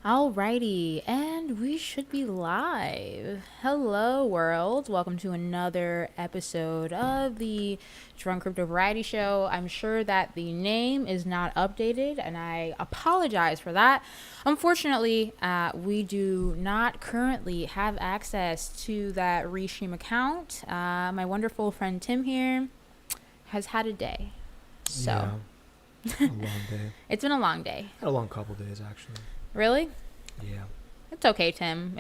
Alrighty, and we should be live. Hello, world. Welcome to another episode of the Drunk Crypto Variety Show. I'm sure that the name is not updated, and I apologize for that. Unfortunately, we do not currently have access to that Reshim account. My wonderful friend Tim here has had a day. So, Yeah, a long day. it's been a long day. Had a long couple days, actually. Really? Yeah. It's okay, Tim.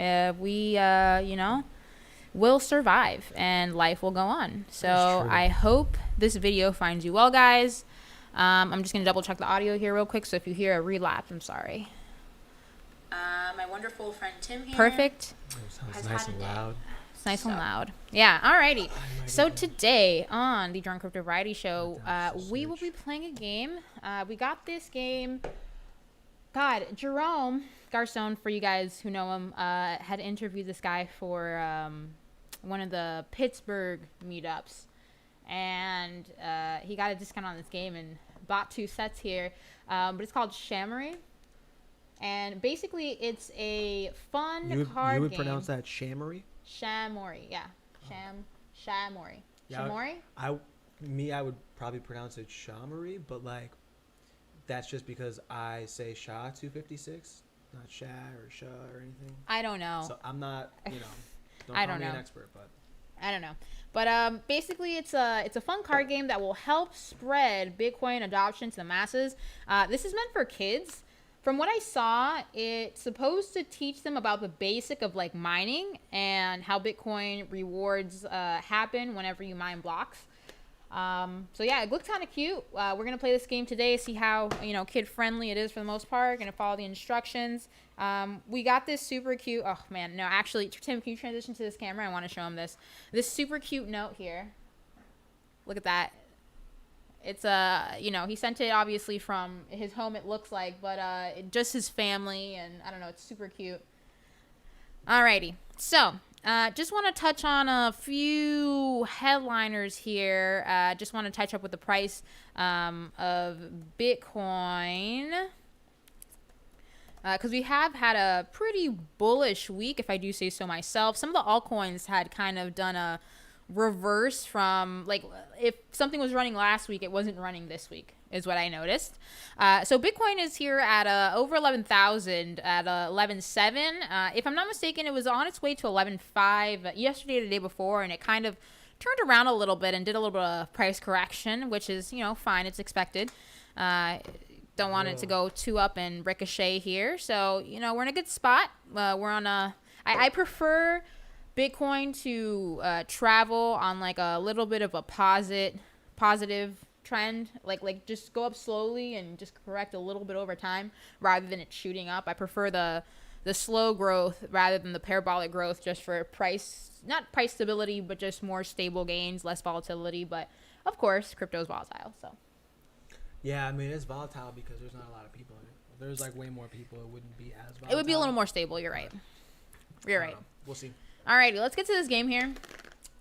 We'll survive and life will go on. So I hope this video finds you well, guys. I'm just going to double check the audio here real quick. So if you hear a relapse, I'm sorry. My wonderful friend Tim here. Perfect. It sounds nice and loud. It's nice and loud. Yeah, alrighty. So today on the Drunk Crypto Variety Show, we will be playing a game. We got this game. God, Jerome Garcon, for you guys who know him, had interviewed this guy for one of the Pittsburgh meetups, and he got a discount on this game and bought 2 sets here. But it's called SHamory, and basically it's a fun card game. You would pronounce that SHamory? SHamory, yeah. SHamory. Yeah, SHamory? I would probably pronounce it SHamory, but like that's just because I say SHA 256, not SHA or SHA or anything. I don't know. So I'm not, don't I call don't me know. an expert, but I don't know. But basically it's a fun card game that will help spread Bitcoin adoption to the masses. This is meant for kids. From what I saw, it's supposed to teach them about the basic of like mining and how Bitcoin rewards happen whenever you mine blocks. So yeah, it looks kind of cute. We're going to play this game today, see how, kid friendly it is for the most part. Going to follow the instructions. We got this super cute. Oh man, no, actually, Tim, can you transition to this camera? I want to show him this super cute note here. Look at that. It's he sent it obviously from his home, it looks like, but just his family, and I don't know, it's super cute. Alrighty, so just want to touch on a few headliners here. Just want to touch up with the price of Bitcoin, because we have had a pretty bullish week, if I do say so myself. Some of the altcoins had kind of done a reverse from, like, if something was running last week, it wasn't running this week, is what I noticed. So Bitcoin is here at over 11,000 at 11.7. If I'm not mistaken, it was on its way to 11.5 yesterday or the day before, and it kind of turned around a little bit and did a little bit of price correction, which is, fine. It's expected. Don't want it to go too up and ricochet here. So, we're in a good spot. We're on I prefer Bitcoin to travel on like a little bit of a positive trend, like just go up slowly and just correct a little bit over time rather than it shooting up. I prefer the slow growth rather than the parabolic growth, just for not price stability, but just more stable gains, less volatility. But of course, crypto is volatile, so. yeah, I mean it's volatile because there's not a lot of people in it. If there's like way more people, it wouldn't be as volatile. It would be a little more stable. You're right. You're right. We'll see. Alrighty, let's get to this game here.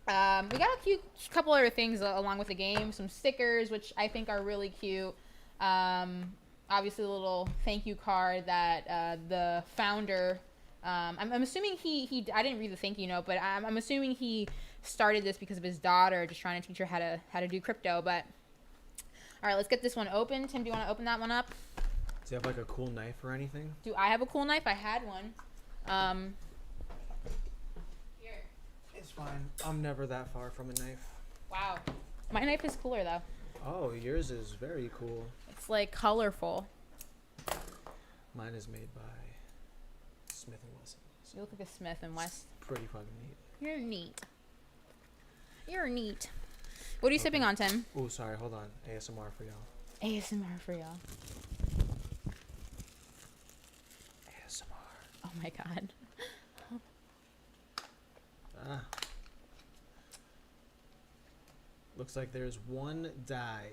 We got a couple other things along with the game. Some stickers, which I think are really cute. Obviously, a little thank you card that the founder. I'm assuming he. I didn't read the thank you note, but I'm assuming he started this because of his daughter, just trying to teach her how to do crypto. But all right, let's get this one open. Tim, do you want to open that one up? Does he have like a cool knife or anything? Do I have a cool knife? I had one. It's fine. I'm never that far from a knife. Wow. My knife is cooler, though. Oh, yours is very cool. It's, like, colorful. Mine is made by Smith & Wesson. You look like a Smith & West. Pretty fucking neat. You're neat. You're neat. What are you sipping on, Tim? Oh, sorry. Hold on. ASMR for y'all. ASMR for y'all. ASMR. Oh, my God. Looks like there's one die.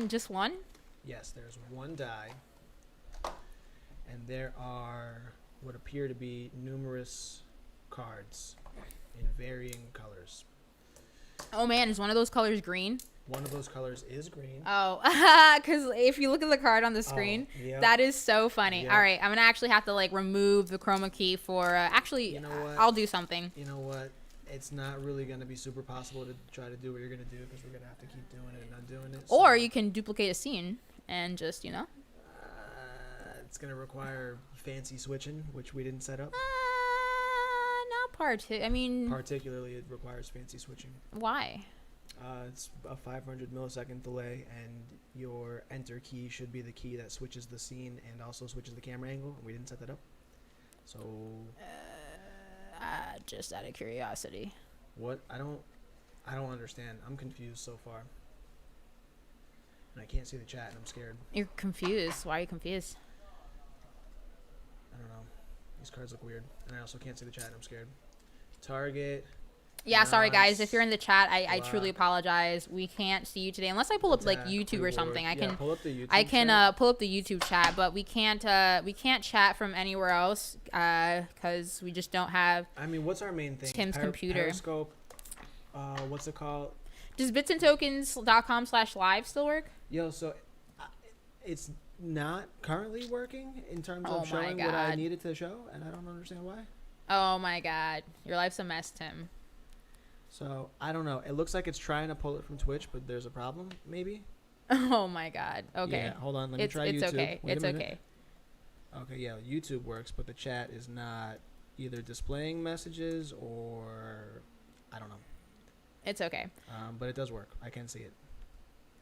Just one? Yes, there's one die. And there are what appear to be numerous cards in varying colors. Oh, man. Is one of those colors green? One of those colors is green. Oh, because if you look at the card on the screen, yep. that is so funny. Yep. All right, I'm gonna actually have to like remove the chroma key for. Actually, You know what? I'll do something. You know what? It's not really gonna be super possible to try to do what you're gonna do because we're gonna have to keep doing it and undoing it. Or you can duplicate a scene and just It's gonna require fancy switching, which we didn't set up. Not I mean, Particularly, it requires fancy switching. why? It's a 500 millisecond delay, and your enter key should be the key that switches the scene and also switches the camera angle. We didn't set that up, so. Just out of curiosity. What? I don't understand. I'm confused so far, and I can't see the chat, and I'm scared. You're confused. Why are you confused? I don't know. These cards look weird, and I also can't see the chat, and I'm scared. Target. Yeah, sorry guys. If you're in the chat, I Black. truly apologize. We can't see you today unless I pull up like YouTube or something. I can pull up the YouTube pull up the YouTube chat, but we can't chat from anywhere else because we just don't have. I mean, what's our main thing? Tim's computer. Periscope. What's it called? Does bitsandtokens.com/live still work? Yo, so it's not currently working in terms Oh of my showing what I God. needed to show, and I don't understand why. Oh my God, your life's a mess, Tim. So I don't know. It looks like it's trying to pull it from Twitch, but there's a problem, maybe. Oh my God. Okay. Yeah, hold on. Let me try it's YouTube. okay. Wait a It's minute. okay. Okay, yeah, YouTube works, but the chat is not either displaying messages or I don't know. It's okay. But it does work. I can see it.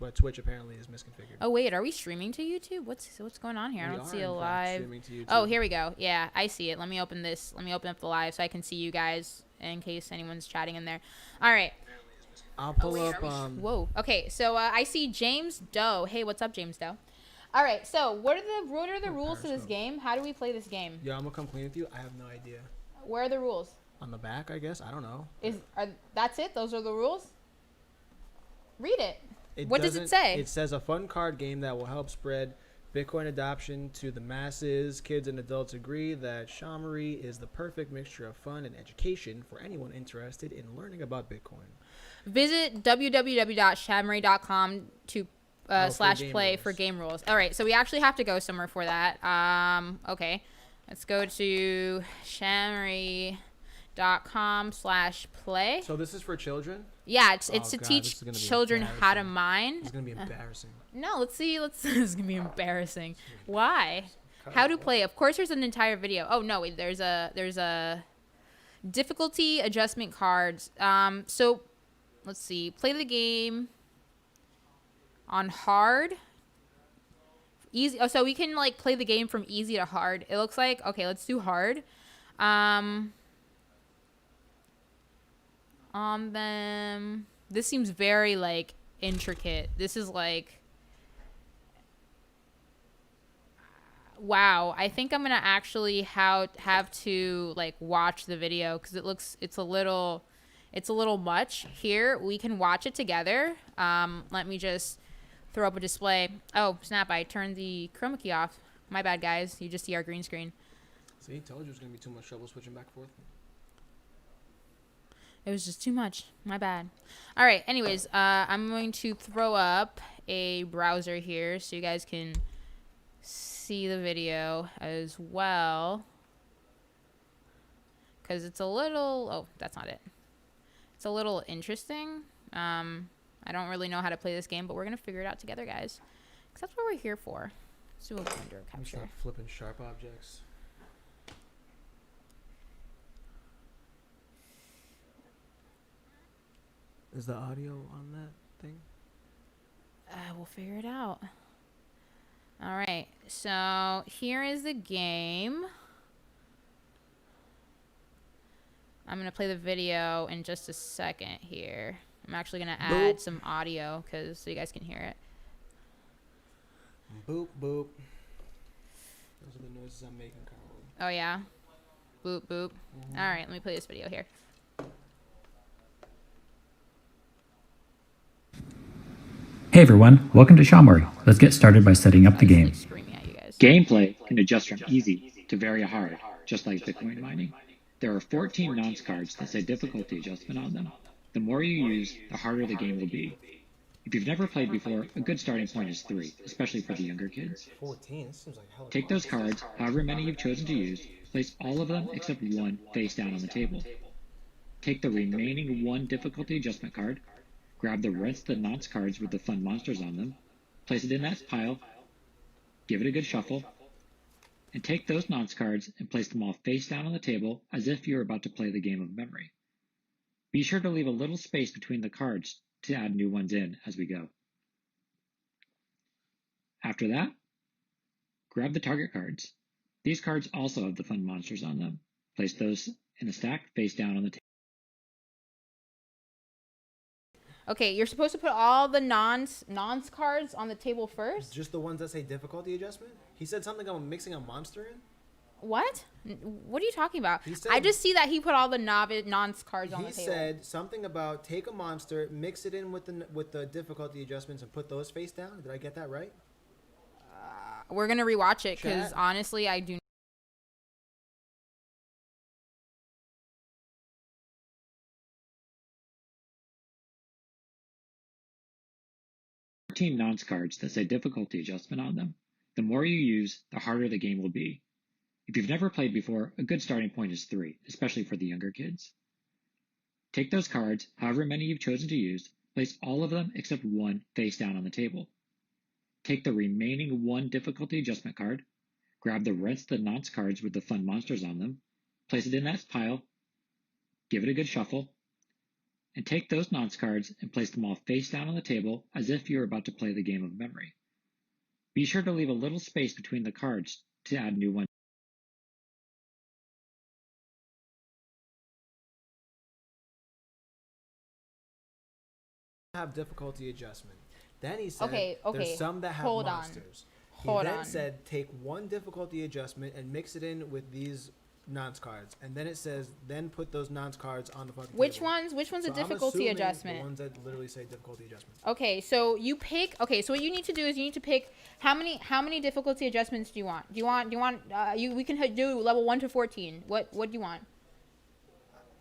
But Twitch apparently is misconfigured. Oh wait, are we streaming to YouTube? What's going on here? I We don't are, see a in fact, live. streaming to YouTube. Oh, here we go. Yeah, I see it. Let me open this. Let me open up the live so I can see you guys in case anyone's chatting in there. All right. I'll pull wait, up. Whoa. Okay, so I see James Doe. Hey, what's up, James Doe? All right. So what are the rules to this Periscope. game? How do we play this game? Yeah, I'm gonna come clean with you. I have no idea. Where are the rules? On the back, I guess. I don't know. That's it? Those are the rules? Read it. It What does it doesn't- say? It says a fun card game that will help spread Bitcoin adoption to the masses. Kids and adults agree that SHamory is the perfect mixture of fun and education for anyone interested in learning about Bitcoin. Visit www.shamory.com to /play rules. for game rules. All right, so we actually have to go somewhere for that. Okay, let's go to shamory.com/play. So this is for children? Yeah, it's Oh, to God, teach this is gonna be children how to embarrassing. mine. It's going to be embarrassing. No, let's see. This is gonna be embarrassing. Why? How to play? Of course, there's an entire video. Oh no, wait. There's a difficulty adjustment cards. So let's see. Play the game on hard. Easy. Oh, so we can like play the game from easy to hard. It looks like okay. Let's do hard. Then this seems very like intricate. This is like. Wow, I think I'm gonna actually have to like watch the video because it's a little much. Here we can watch it together. Let me just throw up a display. Oh snap! I turned the chroma key off. My bad, guys. You just see our green screen. See, told you it was going to be too much trouble switching back and forth. It was just too much. My bad. All right. Anyways, I'm going to throw up a browser here so you guys can see the video as well, because it's a little that's not it. It's a little interesting. I don't really know how to play this game, but we're gonna figure it out together, guys, because that's what we're here for. Let's do a blender I'm capture. stop flipping sharp objects. Is the audio on that thing? We'll figure it out. All right, so here is the game. I'm going to play the video in just a second here. I'm actually going to add some audio so you guys can hear it. Boop, boop. Those are the noises I'm making, Carl. Oh, yeah? Boop, boop. All right, let me play this video here. Hey everyone, welcome to SHamory. Let's get started by setting up the It's, game. like, screaming at you guys. Gameplay can adjust from easy to very hard, just like Bitcoin mining. There are 14 nonce cards that say difficulty adjustment on them. The more you use, the harder the game will be. If you've never played before, a good starting point is 3, especially for the younger kids. 14? This seems like hella. Take those cards, however many you've chosen to use, place all of them except one face down on the table. Take the remaining 1 difficulty adjustment card, grab the rest of the nonce cards with the fun monsters on them, place it in that pile, give it a good shuffle, and take those nonce cards and place them all face down on the table as if you're about to play the game of memory. Be sure to leave a little space between the cards to add new ones in as we go. After that, grab the target cards. These cards also have the fun monsters on them. Place those in a stack face down on the table. Okay, you're supposed to put all the nonce cards on the table first? Just the ones that say difficulty adjustment? He said something about mixing a monster in? What? What are you talking about? He said, I just see that he put all the nonce cards on the he table. said something about take a monster, mix it in with the difficulty adjustments, and put those face down. Did I get that right? We're going to rewatch it because Chat? honestly, I do. 14 nonce cards that say difficulty adjustment on them. The more you use, the harder the game will be. If you've never played before, a good starting point is 3, especially for the younger kids. Take those cards, however many you've chosen to use, place all of them except 1 face down on the table. Take the remaining 1 difficulty adjustment card, grab the rest of the nonce cards with the fun monsters on them, place it in that pile, give it a good shuffle, and take those nonce cards and place them all face down on the table as if you're about to play the game of memory. Be sure to leave a little space between the cards to add new ones. Have difficulty adjustment. Then he said Okay, there's some that have hold on. monsters. Hold he then on. said take 1 difficulty adjustment and mix it in with these nonce cards. And then it says then put those nonce cards on the fucking Which table. ones? Which one's So a I'm difficulty assuming adjustment? The ones that literally say difficulty adjustment. Okay, so you pick. Okay, so what you need to do is you need to pick how many difficulty adjustments do you want? We can do level 1 to 14. What do you want?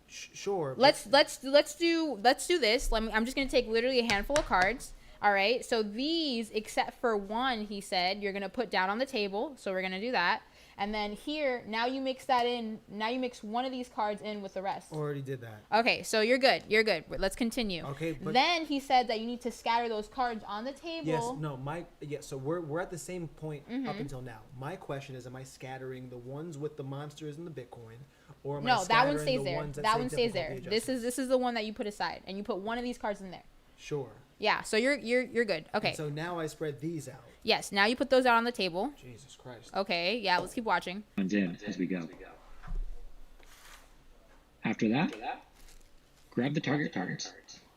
Sure. Let's do this. I'm just gonna take literally a handful of cards. All right. So these, except for 1, he said you're gonna put down on the table. So we're gonna do that. And then here, now you mix that in. Now you mix one of these cards in with the rest. Already did that. Okay, so you're good. You're good. Let's continue. Okay, but Then he said that you need to scatter those cards on the table. yes, no, so we're at the same point Mm-hmm. up until now. My question is, am I scattering the ones with the monsters and the Bitcoin, or am I No, that scattering one stays the there. ones That say one stays there. difficulty adjustment? This is the one that you put aside, and you put one of these cards in there. Sure. Yeah. So you're good. Okay. And so now I spread these out. Yes. Now you put those out on the table. Jesus Christ. Okay. Yeah. Let's keep watching. Ones in as we go. After that, grab the target cards.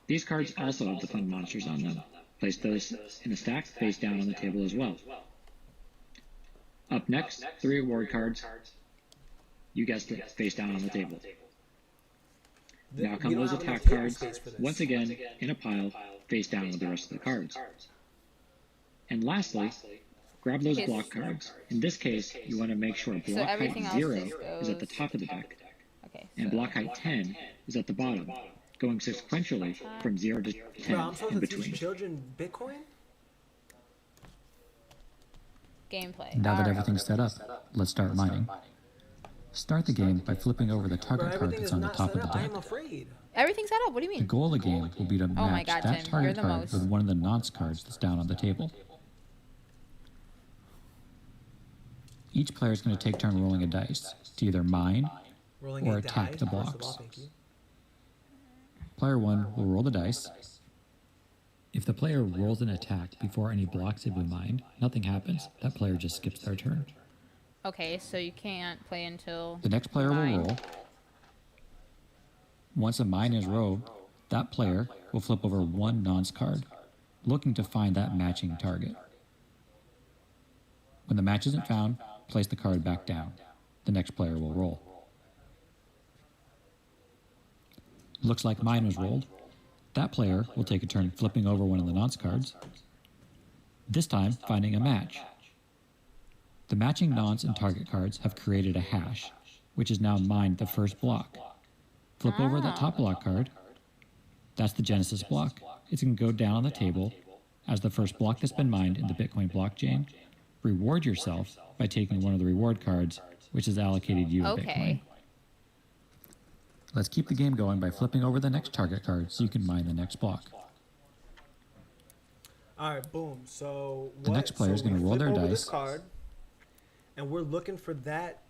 These cards also have the fun monsters on them. Place those in a stack face down on the table as well. Up next, 3 reward cards. You guessed it, face down on the table. Now come We don't those have enough attack table cards, space for this. once again, in a pile, face down with the rest of the cards. And lastly, grab those Okay, block cards. In this case, you want to make sure block everything height else 0 just is at the goes- top of the deck, Okay. and block height 10 is at the bottom, going sequentially from 0 to 10 Bro, I'm supposed in to teach between. children Bitcoin? Gameplay. Now that Alright. everything's set up, let's start mining. Start the game by flipping over the Bro, target card everything that's is on the not top set of the up. I deck. am afraid. Everything's set up. What do you The mean? goal of the game will be to my match God, that Tim, target you're the card most. with one of the nonce cards that's down on the table. Each player is going to take turn rolling a dice to either mine. Rolling Or a attack die, the first of all, blocks. thank you. Player 1 will roll the dice. If the player rolls an attack before any blocks have been mined, nothing happens. That player just skips their turn. Okay, so you can't play until The next player will Mine. roll. Once a mine is rolled, that player will flip over one nonce card, looking to find that matching target. When the match isn't found, place the card back down. The next player will roll. Looks like mine was rolled. That player will take a turn flipping over one of the nonce cards, this time finding a match. The matching nonce and target cards have created a hash, which is now mined the first block. Flip over that top block card. That's the Genesis block. it's going to go down on the table as the first block that's been mined in the Bitcoin blockchain. Reward yourself by taking one of the reward cards, which is allocated you a Bitcoin. Okay. Let's keep the game going by flipping over the next target card so you can mine the next block. All right, boom. So The next player is going to roll their dice. Card, and we're looking for that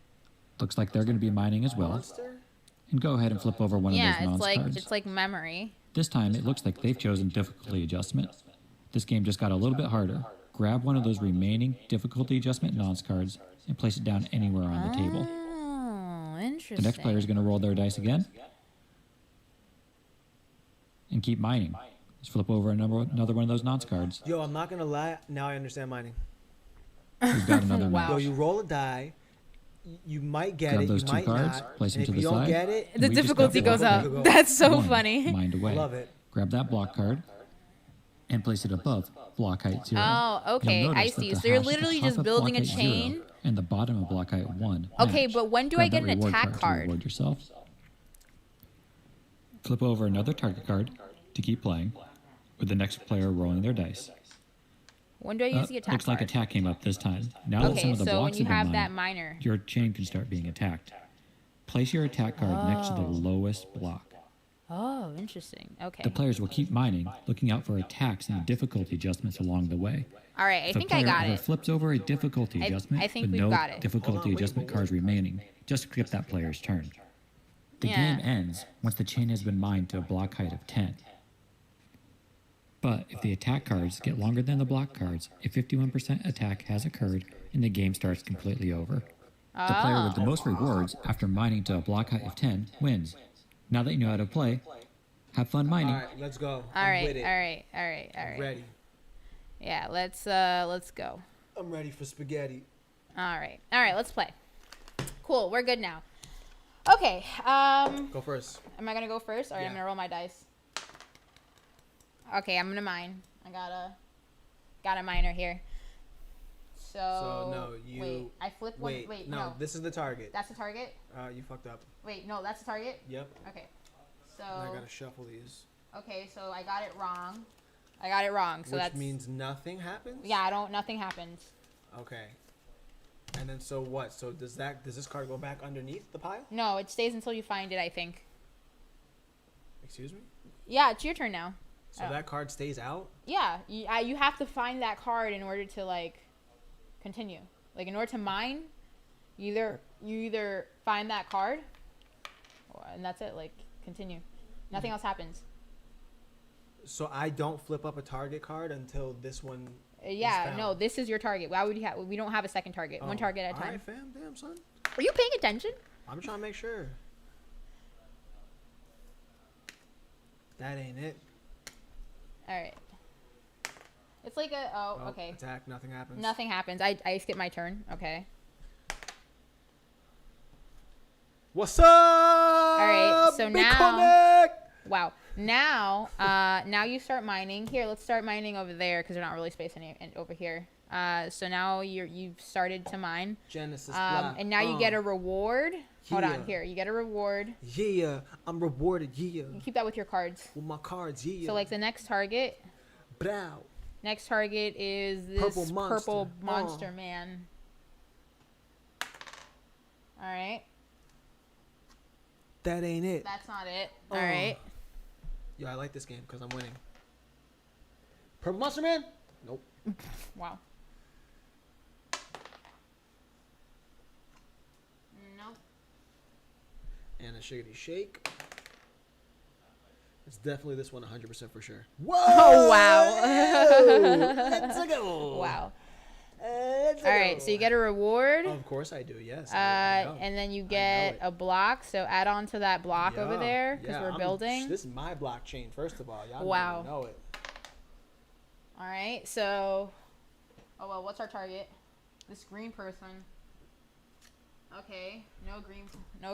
Looks like they're going to be mining as well. monster. And go ahead and flip over one of those nonce cards. It's like memory. This time, it looks like they've chosen difficulty adjustment. This game just got a little bit harder. Grab one of those remaining difficulty adjustment nonce cards and place it down anywhere on the table. Oh, interesting. The next player is going to roll their dice again and keep mining. Just flip over another one of those nonce cards. Yo, I'm not gonna lie. Now I understand mining. We've got another Wow. match. Yo, you roll a die. You might get Grab it. those You two might cards, not. place them and to if the you don't side. get it, The We just difficulty got goes one. up. That's so One, funny. Mined away. love it. Grab that block card and place it above block height 0. Oh, okay, You'll I notice that see. the So you're hash at the literally top just of building a block height 0 chain. and the bottom of block height 1. Okay, match. but when do Grab I get that an reward attack to card? reward yourself. Flip over another target card to keep playing, with the next player rolling their dice. When do I use the attack Looks like card? attack came up this time. Now that some Okay, of the so when blocks you have have been that mined, miner. your chain can start being attacked. Place your attack card next to the lowest block. Oh, interesting. Okay. The players will keep mining, looking out for attacks and difficulty adjustments along the way. All right, I If a think I player got ever it. flips over a difficulty I adjustment think with we've no got it. difficulty Hold on, wait, adjustment wait, cards remaining, just skip that player's turn. The Yeah. game ends once the chain has been mined to a block height of 10. But if the attack cards get longer than the block cards, a 51% attack has occurred and the game starts completely over. The player with the most rewards after mining to a block height of 10 wins. Now that you know how to play, have fun mining. All right, let's go. All I'm right, with it. all right, all right, all right. Ready. Yeah, let's go. I'm ready for spaghetti. All right, let's play. Cool, we're good now. Okay, Go first. am I gonna go first? All right, I'm Yeah. gonna roll my dice. Okay, I'm gonna mine. I got a miner here. So no, you- wait. I flip one. Wait, no, this is the target. That's the target. You fucked up. Wait, no, that's the target. Yep. Okay, so And I gotta shuffle these. okay, so I got it wrong. So Which that's means nothing happens. yeah. Nothing happens. Okay. And then so what? So does this card go back underneath the pile? No, it stays until you find it. I think. Excuse me. Yeah, it's your turn now. So Oh. that card stays out. Yeah, you have to find that card in order to like continue. Like in order to mine, you either find that card, and that's it. Like continue. Nothing else happens. So I don't flip up a target card until this one. Yeah, found. no, this is your target. Why would you have? We don't have a second target. One Oh, target at a all time. right, fam. Damn, son. Are you paying attention? I'm trying to make sure. That ain't it. All right. It's like a Oh, okay. Attack. Nothing happens. Nothing happens. I skip my turn. Okay. What's up? All right. So Big now. Connect! Wow. Now you start mining. Here, let's start mining over there because they're not really spacing it over here. So now you've started to mine. Genesis block. And now you get a reward. Hold Yeah. on, here. You get a reward. Yeah, I'm rewarded. Yeah, You keep that with your cards. with my cards. Yeah. So like the next target. Brow. Next target is this Purple monster. purple monster man. All right. That ain't it. That's not it. Oh. All right. Yo, I like this game because I'm winning. Purple monster man. Nope. Wow. Nope. And a shiggity shake. It's definitely this one 100% for sure. Whoa! Oh, wow. Let's go. Wow. Let's All right, go. so you get a reward. Of course I do, yes. I know. And then you know get it. a block. So add on to that block over Yeah, there because yeah, we're building. This is my blockchain, first of all. Y'all Wow. don't even know it. All right, so, oh well, what's our target? This green person. Okay, no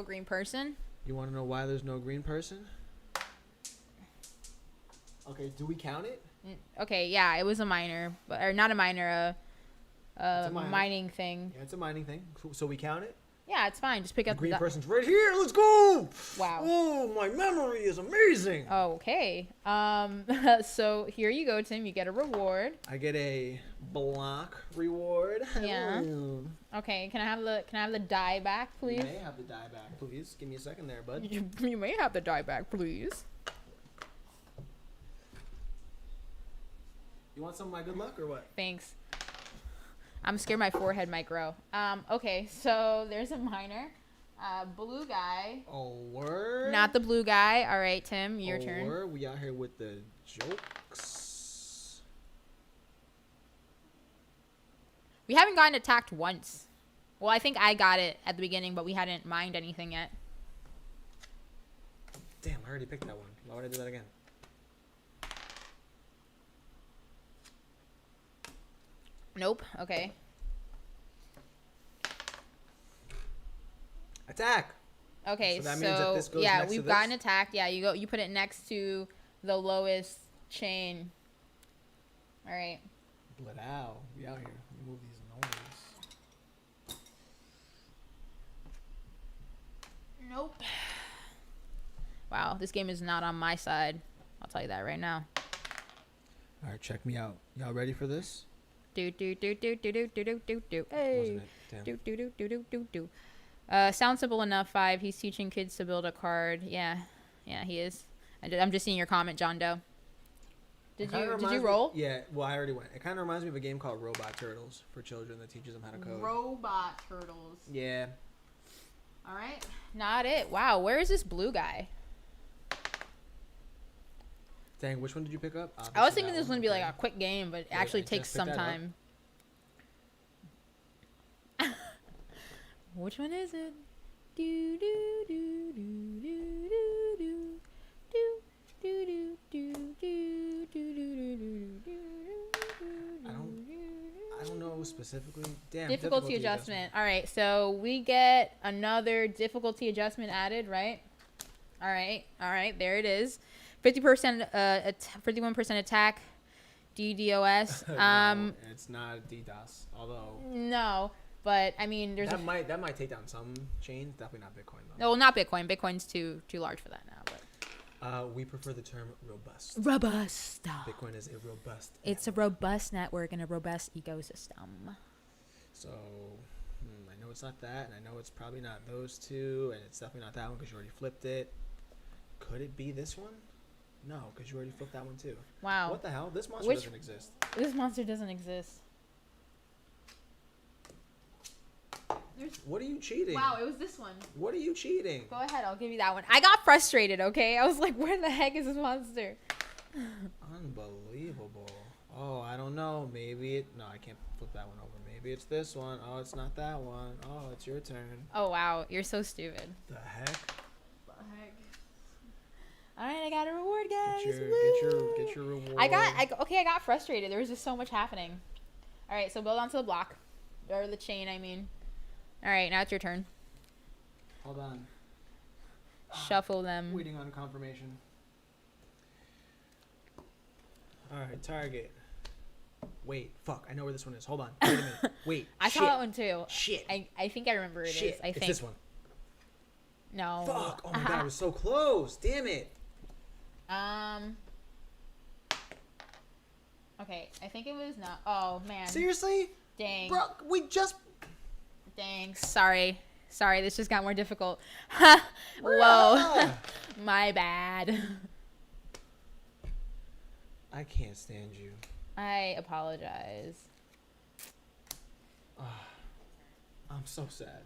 green person. You want to know why there's no green person? Okay, do we count it? Okay, yeah, it was a miner, or not a miner, It's a miner. mining thing. Yeah, it's a mining thing. So we count it? Yeah, it's fine. Just pick The up green the... person's right here. Let's go. Wow. Oh, my memory is amazing. Okay. So here you go, Tim. You get a reward. I get a block reward. Yeah. Oh. Okay. Can I have the die back, You please? may have the die back, please. Give me a second there, bud. You may have the die back, please. You want some of my good luck or what? Thanks. I'm scared my forehead might grow. Okay, so there's a minor. Blue guy. Oh, word. Not the blue guy. All right, Tim, your turn. Word. We out here with the jokes. We haven't gotten attacked once. Well, I think I got it at the beginning, but we hadn't mined anything yet. Damn, I already picked that one. Why would I do that again? Nope. Okay. Attack. Okay, So that means that this goes yeah, next to we've this? gotten attacked. Yeah, you put it next to the lowest chain. All right. Blow. We out here. We move these noise. Nope. Wow, this game is not on my side. I'll tell you that right now. All right, check me out. Y'all ready for this? Do do do do do do do do do do. Hey. Wasn't it? Damn. Do do do do do do do. Sounds simple enough. 5. He's teaching kids to build a card. Yeah, he is. I'm just seeing your comment, John Doe. Did you roll? Yeah. Well, I already went. It kind of reminds me of a game called Robot Turtles for children that teaches them how to code. Robot turtles. Yeah. All right. Not it. Wow. Where is this blue guy? Dang. Which one did you pick up? I was thinking this was gonna be like a quick game, but it actually I takes just picked some that up. time. Which one is it? Do do do do do do do do do do do do do do. I don't know specifically. Damn. Difficulty adjustment. All right, so we get another difficulty adjustment added, right? All right. There it is. 50%, 51% attack, DDoS. No, it's not DDoS. Although. No, but I mean, there's that might take down some chains. Definitely not Bitcoin though. no, not Bitcoin. Bitcoin's too large for that now. But We prefer the term robust. robust. Bitcoin is a robust. It's a robust network and a robust ecosystem. So, I know it's not that, and I know it's probably not those two, and it's definitely not that one because you already flipped it. Could it be this one? No, because you already flipped that one too. Wow. What the hell? This monster doesn't exist. This monster doesn't exist. What are you cheating? Wow, it was this one. What are you cheating? Go ahead, I'll give you that one. I got frustrated, okay? I was like, where the heck is this monster? Unbelievable. Oh, I don't know. Maybe it... No, I can't flip that one over. Maybe it's this one. Oh, it's not that one. Oh, it's your turn. Oh, wow. You're so stupid. The heck? All right, I got a reward, guys. Get your reward. I got frustrated. There was just so much happening. All right, so build onto the block. Or the chain, I mean. All right, now it's your turn. Hold on. Shuffle them. Waiting on confirmation. All right, target. Wait, fuck. I know where this one is. Hold on. Wait a minute. Wait. I saw that one too. Shit. I think I remember it is. I think. It's this one. No. Fuck. Oh my god, I was so close. Damn it. Okay, I think it was not. Oh man. Seriously? Dang. Bro, we just... Dang. Sorry, this just got more difficult. Whoa. My bad. I can't stand you. I apologize. I'm so sad.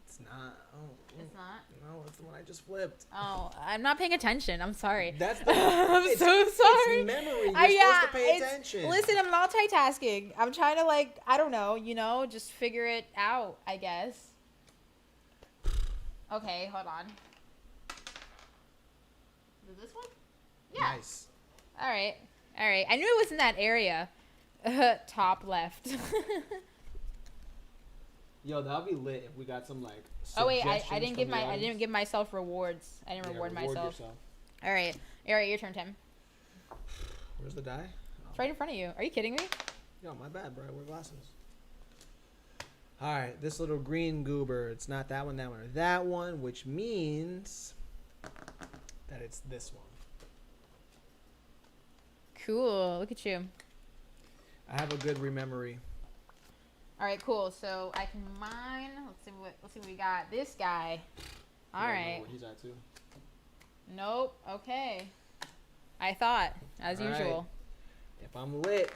It's not. Oh, It's not? no, it's the one I just flipped. Oh, I'm not paying attention. I'm sorry. That's the. I'm it's, so sorry. It's memory. You're supposed to pay attention. Listen, I'm multitasking. I'm trying to I don't know, just figure it out, I guess. Okay, hold on. Is it this one? Yeah. Nice. All right. I knew it was in that area. Top left. Yo, that would be lit if we got some Oh wait, I suggestions didn't from give the audience. I didn't give myself rewards. I didn't reward myself. Yourself. All right, your turn, Tim. Where's the die? It's right in front of you. Are you kidding me? Yo, my bad, bro. I wear glasses. All right, this little green goober. It's not that one, or that one, which means that it's this one. Cool. Look at you. I have a good rememory. All right, cool. So I can mine. Let's see what we got. This guy. All right. What he's at too. Nope. Okay. I thought, as All usual. Right. If I'm lit,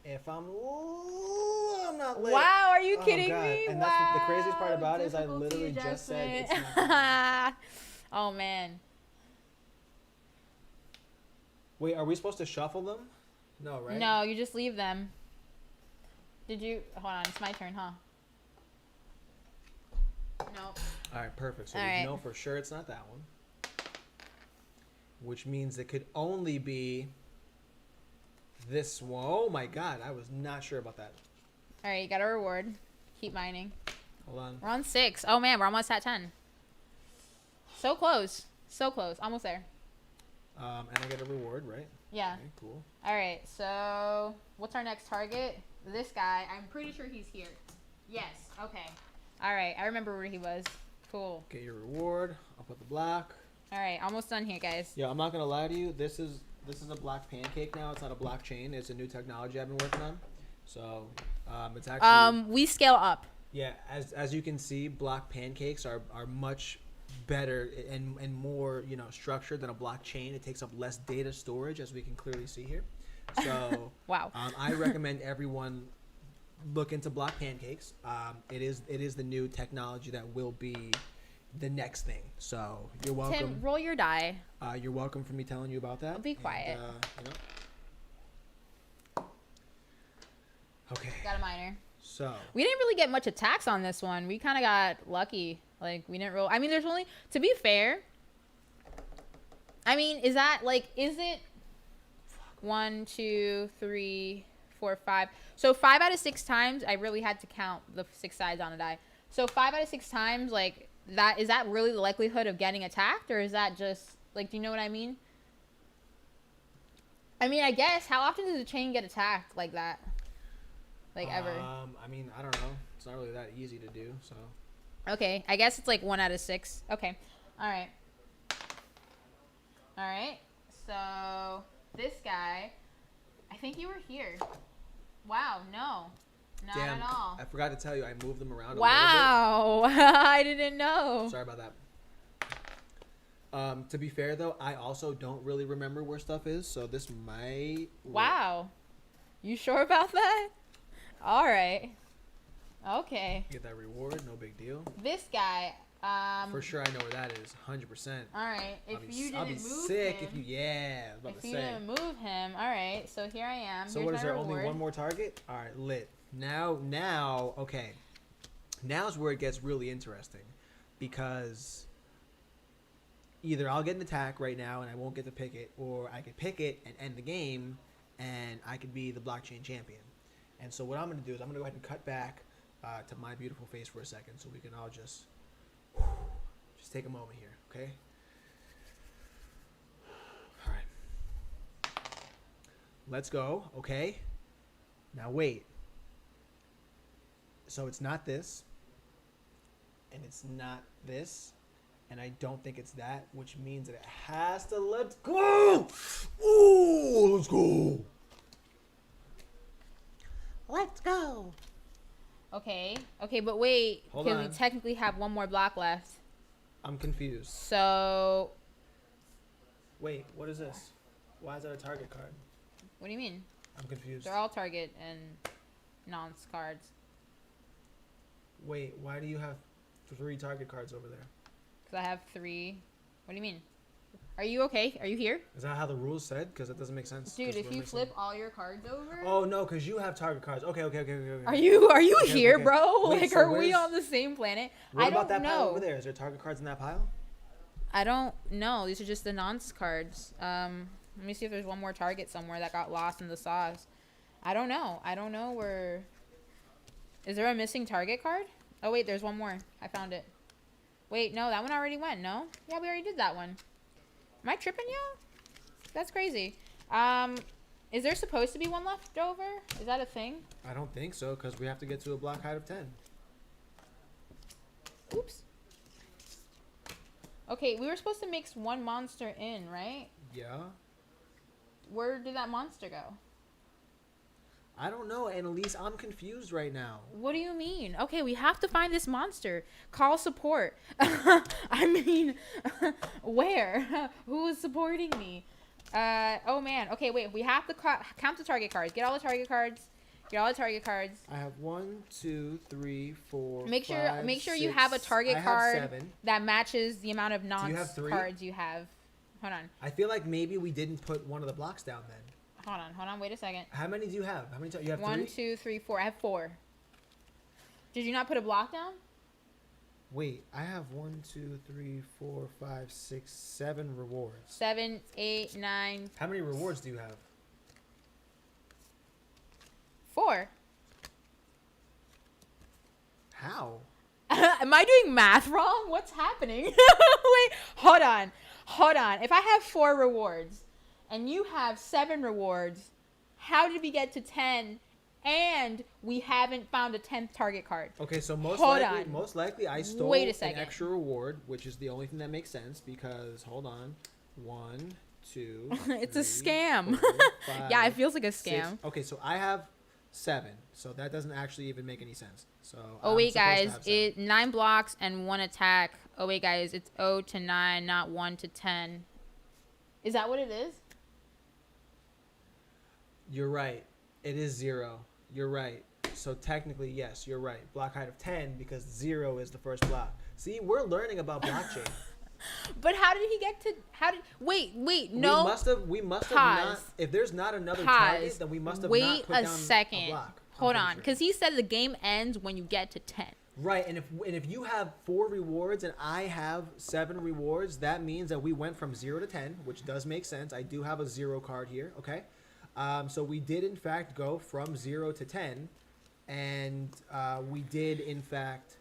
I'm not lit. Wow, are you kidding God. me? And wow. that's the craziest part about it is I literally just said it's not. Oh man. Wait, are we supposed to shuffle them? No, right? No, you just leave them. Did you? Hold on, it's my turn, huh? Nope. All right, perfect. So All we right. know for sure it's not that one. Which means it could only be this one. Oh my God, I was not sure about that. All right, you got a reward. Keep mining. Hold on. We're on 6. Oh man, we're almost at 10. So close. So close. Almost there. And I get a reward, right? Yeah. Okay, cool. All right. So what's our next target? This guy. I'm pretty sure he's here. Yes. Okay. All right. I remember where he was. Cool. Get your reward. I'll put the block. All right. Almost done here, guys. Yeah, I'm not gonna lie to you. This is a black pancake now. It's not a blockchain. It's a new technology I've been working on. So it's actually We scale up. yeah. As you can see, block pancakes are much better and more structured than a blockchain. It takes up less data storage, as we can clearly see here. So Wow. I recommend everyone look into block pancakes. It is the new technology that will be the next thing. So you're welcome. Tim, roll your die. You're welcome for me telling you about that. Be quiet. Okay. Got a minor. So We didn't really get much attacks on this one. We kind of got lucky. Like, we didn't roll. I mean, there's only, to be fair, I mean, is it 1, 2, 3, 4, 5? So 5 out of 6 times, I really had to count the 6 sides on a die. So 5 out of 6 times, like, is that really the likelihood of getting attacked? Or is that just, like, do you know what I mean? I mean, I guess, how often does a chain get attacked like that? Like, ever? I mean, I don't know. It's not really that easy to do. So. Okay, I guess it's like 1 out of 6. Okay, all right. All right, so this guy, I think you were here. Wow, no, not Damn, at all. I forgot to tell you, I moved them around Wow, I didn't a know. little bit. Sorry about that. To be fair, though, I also don't really remember where stuff is, so this might... Wow, you sure about that? All right. Okay. Get that reward, no big deal. This guy. For sure, I know where that is, 100%. All right. If you didn't I'll be move sick him, if you... Yeah, I was about if to you say. didn't move him, all right. So here I am. So Here's what is my there? reward. Only one more target? All right, lit. Now, okay. Now's where it gets really interesting, because either I'll get an attack right now and I won't get to pick it, or I could pick it and end the game, and I could be the blockchain champion. And so what I'm going to do is I'm going to go ahead and cut back to my beautiful face for a second, so we can all just take a moment here, okay? All right. Let's go, okay? Now wait. So it's not this, and it's not this, and I don't think it's that, which means that it has to... Let's go! Ooh, let's go! Let's go! Okay, but wait, Hold because on. we technically have one more block left. I'm confused. So, Wait, what is this? Why is that a target card? what do you mean? I'm confused. They're all target and nonce cards. Wait, why do you have 3 target cards over there? Because I have 3. What do you mean? Are you okay? Are you here? Is that how the rules said? Because that doesn't make sense. Dude, 'cause if we're you missing- flip all your cards over... Oh, no, because you have target cards. Okay. Are you Okay, here, okay. bro? Wait, like, so are we where's- on the same planet? What I about don't that pile know. over there? Is there target cards in that pile? I don't know. These are just the nonce cards. Let me see if there's one more target somewhere that got lost in the sauce. I don't know where... Is there a missing target card? Oh, wait, there's one more. I found it. Wait, no, that one already went, no? Yeah, we already did that one. Am I tripping, y'all? That's crazy. Is there supposed to be one left over? Is that a thing? I don't think so, because we have to get to a block height of 10. Oops. Okay, we were supposed to mix one monster in, right? Yeah. Where did that monster go? I don't know, Annalise. I'm confused right now. What do you mean? Okay, we have to find this monster. Call support. I mean, where? Who is supporting me? Oh man. Okay, wait. We have to count the target cards. Get all the target cards. Get all the target cards. I have 1, 2, 3, 4. Make sure 5, you 6. have a target I have card 7. that matches the amount of you non have 3? cards you have. Hold on. I feel like maybe we didn't put one of the blocks down then. Hold on. Wait a second. How many do you have? How many? You have 1, 3? 2, 3, 4. I have 4. Did you not put a block down? Wait, I have 1, 2, 3, 4, 5, 6, 7 rewards. 7, 8, 9. How many rewards do you have? 4. How? Am I doing math wrong? What's happening? Wait, hold on. If I have 4 rewards and you have 7 rewards, how did we get to 10 and we haven't found a 10th target card? Okay, so most likely I stole Wait a an second. extra reward, which is the only thing that makes sense because hold on. 1, 2. It's a 3, scam. 4, 5, Yeah, it feels like a 6. scam. Okay, so I have 7. So that doesn't actually even make any sense. So Oh I'm wait, supposed to guys, have 7. 9 blocks and 1 attack. Oh wait, guys, it's 0 to 9, not 1 to 10. Is that what it is? You're right. It is 0. You're right. So technically, yes, you're right. Block height of 10 because 0 is the first block. See, we're learning about blockchain. But how did he get to? Wait, no. We must have Pause. not. If there's not another Pause. target, then we must have not put Wait down a second. a block. Hold on, because he said the game ends when you get to 10. Right, and if you have 4 rewards and I have 7 rewards, that means that we went from 0 to 10, which does make sense. I do have a 0 card here. Okay, so we did in fact go from 0 to 10, and we did in fact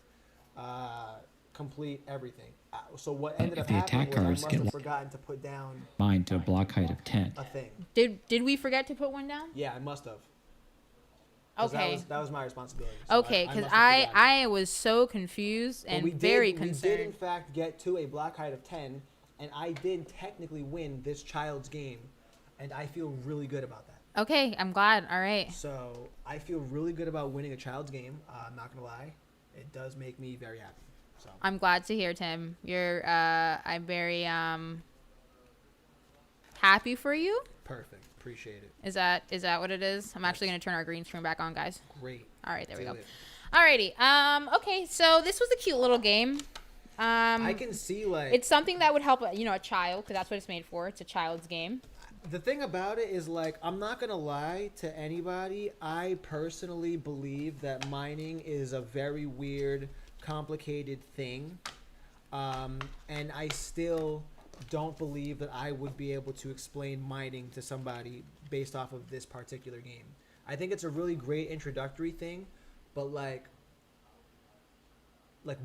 complete everything. So what ended If up the attack happening cards was I must get have forgotten to put down mine to a block height of 10. a thing. Did we forget to put one down? Yeah, I must have. 'Cause Okay. That was my responsibility. So Okay, must because have forgotten. I was so confused But and very We did in concerned. fact get to a block height of 10, and I did technically win this child's game, and I feel really good about that. Okay, I'm glad. All right. So I feel really good about winning a child's game. I'm not gonna lie, it does make me very happy. So I'm glad to hear, Tim. I'm very happy for you. perfect, appreciate it. Is that what it is? I'm actually gonna turn our green screen back on, guys. Great. All right, there we Do go. it. Alrighty. Okay, so this was a cute little game. I can see like It's something that would help, a child, because that's what it's made for. It's a child's game. the thing about it is like I'm not gonna lie to anybody. I personally believe that mining is a very weird, complicated thing, and I still don't believe that I would be able to explain mining to somebody based off of this particular game. I think it's a really great introductory thing, but like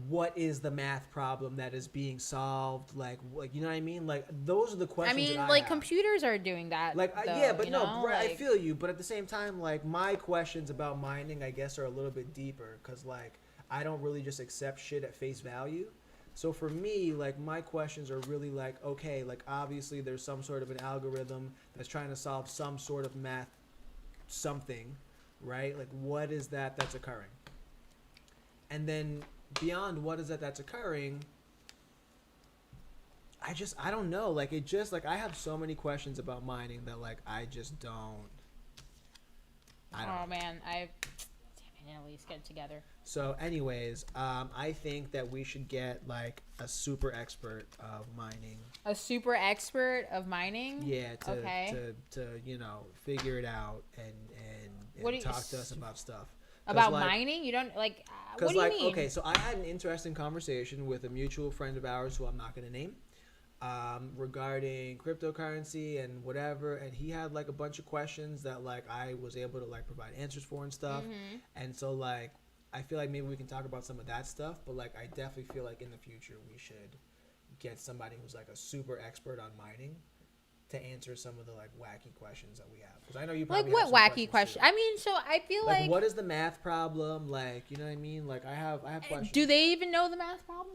what is the math problem that is being solved? Like you know what I mean? Like those are the I questions. mean, that like have. computers are doing that. Like though, yeah, but you no, know? right, I Like- feel you. But at the same time, like my questions about mining, I guess, are a little bit deeper because like I don't really just accept shit at face value. So for me, like my questions are really like, okay, like obviously there's some sort of an algorithm that's trying to solve some sort of math something, right? Like what is that that's occurring? And then beyond what is that that's occurring, I don't know. Like it just like I have so many questions about mining that like I just don't. I don't know. Oh man, damn it, at least get it together. So, anyways, I think that we should get like a super expert of mining. A super expert of mining. Yeah, Okay. to figure it out and What do you- talk to us about stuff. 'Cause, About like, mining? You don't like. What Because do you like mean? okay, so I had an interesting conversation with a mutual friend of ours who I'm not going to name. Regarding cryptocurrency and whatever, and he had like a bunch of questions that like I was able to like provide answers for and stuff. Mm-hmm. And so like I feel like maybe we can talk about some of that stuff, but like I definitely feel like in the future we should get somebody who's like a super expert on mining to answer some of the like wacky questions that we have, because I know you Like probably what have some wacky questions question? too. I mean, so I feel like What is the math problem? Like, you know what I mean? Like I have questions. do they even know the math problem?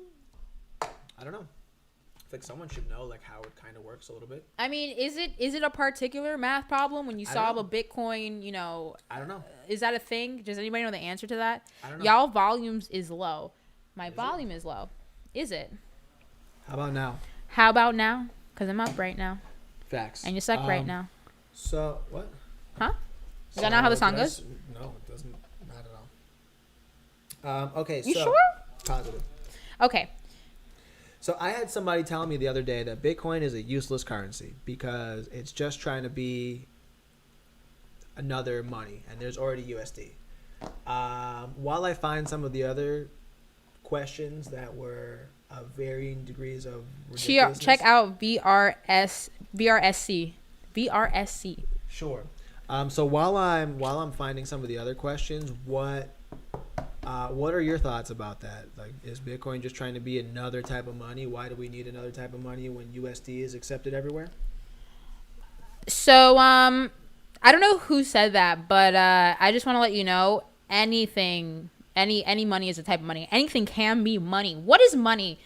I don't know. I think someone should know like how it kind of works a little bit. I mean, is it a particular math problem when you I don't solve know. a Bitcoin, you know, I don't know. is that a thing? Does anybody know the answer to that? I don't know. Y'all volumes is low. My Is it? volume is low. Is it? How about now? How about now? Because I'm up right now. Facts. And you suck right now. So what? Huh? Is that not how the song did I goes? No, it doesn't. Not at all. Okay. You so, sure? Positive. Okay. So I had somebody tell me the other day that Bitcoin is a useless currency because it's just trying to be another money, and there's already USD. While I find some of the other questions that were of varying degrees of ridiculousness, Check out VRSC. Sure. So while I'm finding some of the other questions, what are your thoughts about that? Like, is Bitcoin just trying to be another type of money? Why do we need another type of money when USD is accepted everywhere? So, I don't know who said that, but I just want to let you know, any money is a type of money. Anything can be money. What is money?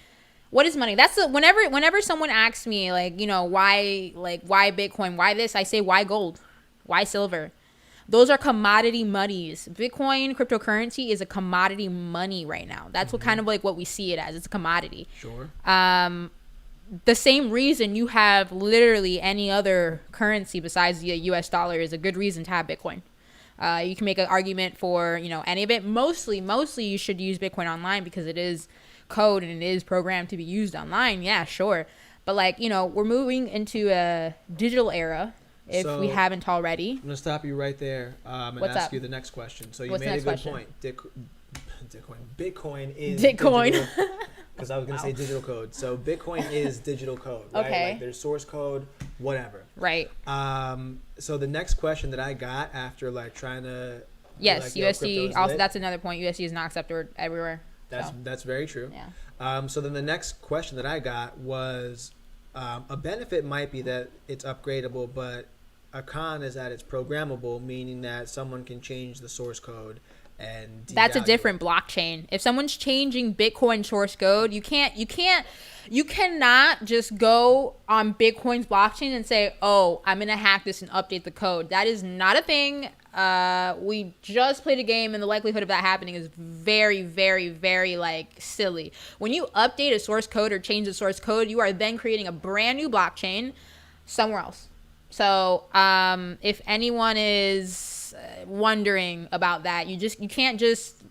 What is money? That's whenever someone asks me, like, you know, why Bitcoin, why this, I say, why gold, why silver? Those are commodity monies. Bitcoin, cryptocurrency, is a commodity money right now. That's what kind of like what we see it as. It's a commodity. Sure. The same reason you have literally any other currency besides the US dollar is a good reason to have Bitcoin. You can make an argument for, you know, any of it. Mostly you should use Bitcoin online because it is code and it is programmed to be used online. Yeah, sure. But like, you know, we're moving into a digital era if we haven't already. I'm going to stop you right there and What's ask up? you the next question. So you What's the made a next good question? point. Bitcoin is Bitcoin. Because I was going to say digital code. So Bitcoin is digital code, right? Okay. Like there's source code, whatever. Right. So the next question that I got after like trying to Yes, like, USD. crypto's Also, lit. that's another point. USD is not accepted everywhere. That's very true. Yeah. So then the next question that I got was a benefit might be that it's upgradable, but a con is that it's programmable, meaning that someone can change the source code and That's a devalue different blockchain. If someone's changing Bitcoin source code, you cannot just go on Bitcoin's blockchain and say, "Oh, I'm gonna hack this and update the code." That is not a thing. We just played a game, and the likelihood of that happening is very, very, very like silly. When you update a source code or change the source code, you are then creating a brand new blockchain somewhere else. So, if anyone is wondering about that, you can't just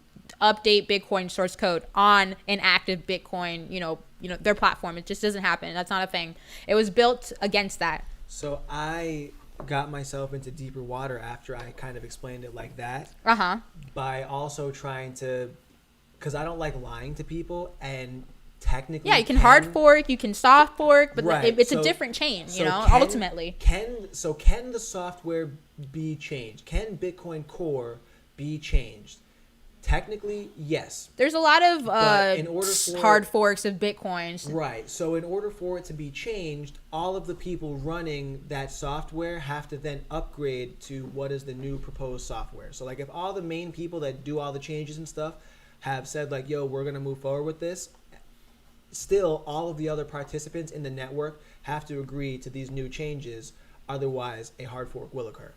update Bitcoin source code on an active Bitcoin, you know, their platform. It just doesn't happen. That's not a thing. It was built against that. So I got myself into deeper water after I kind of explained it like that. By also trying to, because I don't like lying to people, and technically, yeah, you can hard fork, you can soft fork, but right. it's a different chain, you know, ultimately. Can the software be changed? Can Bitcoin Core be changed? Technically, yes. There's a lot of hard forks of Bitcoins. Right. So in order for it to be changed, all of the people running that software have to then upgrade to what is the new proposed software. So like if all the main people that do all the changes and stuff have said like, yo, we're going to move forward with this, still all of the other participants in the network have to agree to these new changes. Otherwise, a hard fork will occur.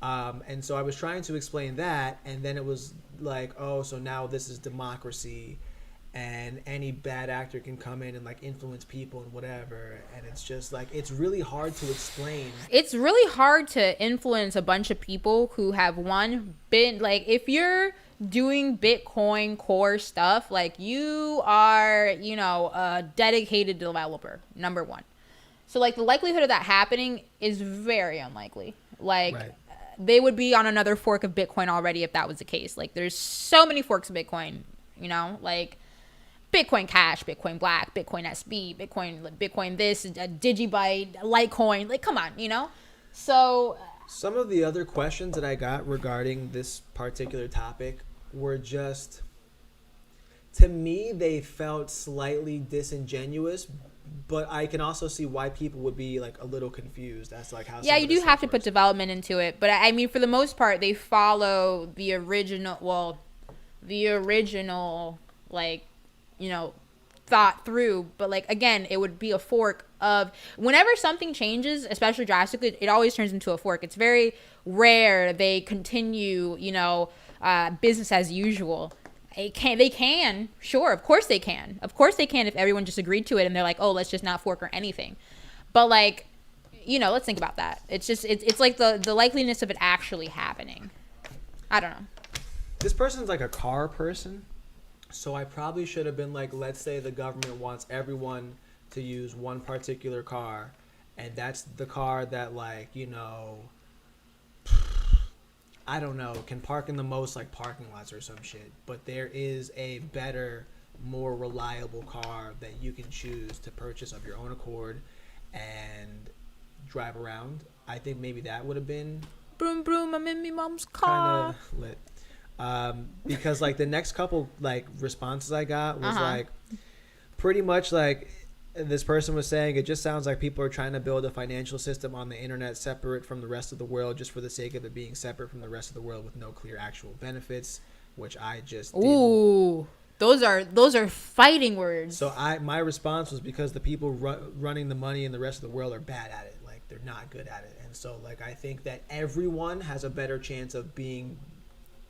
And so I was trying to explain that, and then it was like, oh, so now this is democracy, and any bad actor can come in and like influence people and whatever. And it's just like, it's really hard to explain. It's really hard to influence a bunch of people who have been like, if you're doing Bitcoin core stuff, like you are, you know, a dedicated developer, number one. So like the likelihood of that happening is very unlikely. Like Right. They would be on another fork of Bitcoin already if that was the case. Like there's so many forks of Bitcoin, you know, like Bitcoin Cash, Bitcoin Black, Bitcoin SB, Bitcoin this, Digibyte, Litecoin. Like, come on, you know? So Some of the other questions that I got regarding this particular topic were just, to me, they felt slightly disingenuous But I can also see why people would be like a little confused as to like how. Yeah, some you of this do have stuff to put works. development into it, but I mean, for the most part, they follow the original. Well, the original, like, you know, thought through. But like again, it would be a fork of whenever something changes, especially drastically, it always turns into a fork. It's very rare they continue, you know, business as usual. They can, sure, of course they can. Of course they can if everyone just agreed to it and they're like, oh, let's just not fork or anything. But like, you know, let's think about that. It's just it's like the likeliness of it actually happening. I don't know. This person's like a car person, so I probably should have been like, let's say the government wants everyone to use one particular car, and that's the car that, like, you know, I don't know, can park in the most like parking lots or some shit. But there is a better, more reliable car that you can choose to purchase of your own accord and drive around. I think maybe that would have been Broom broom, I'm in me mom's kind car. of lit. Because like the next couple like responses I got was like pretty much like this person was saying it just sounds like people are trying to build a financial system on the internet separate from the rest of the world just for the sake of it being separate from the rest of the world with no clear actual benefits, which I just didn't. Ooh, those are fighting words. So my response was because the people running the money in the rest of the world are bad at it, like they're not good at it. And so like I think that everyone has a better chance of being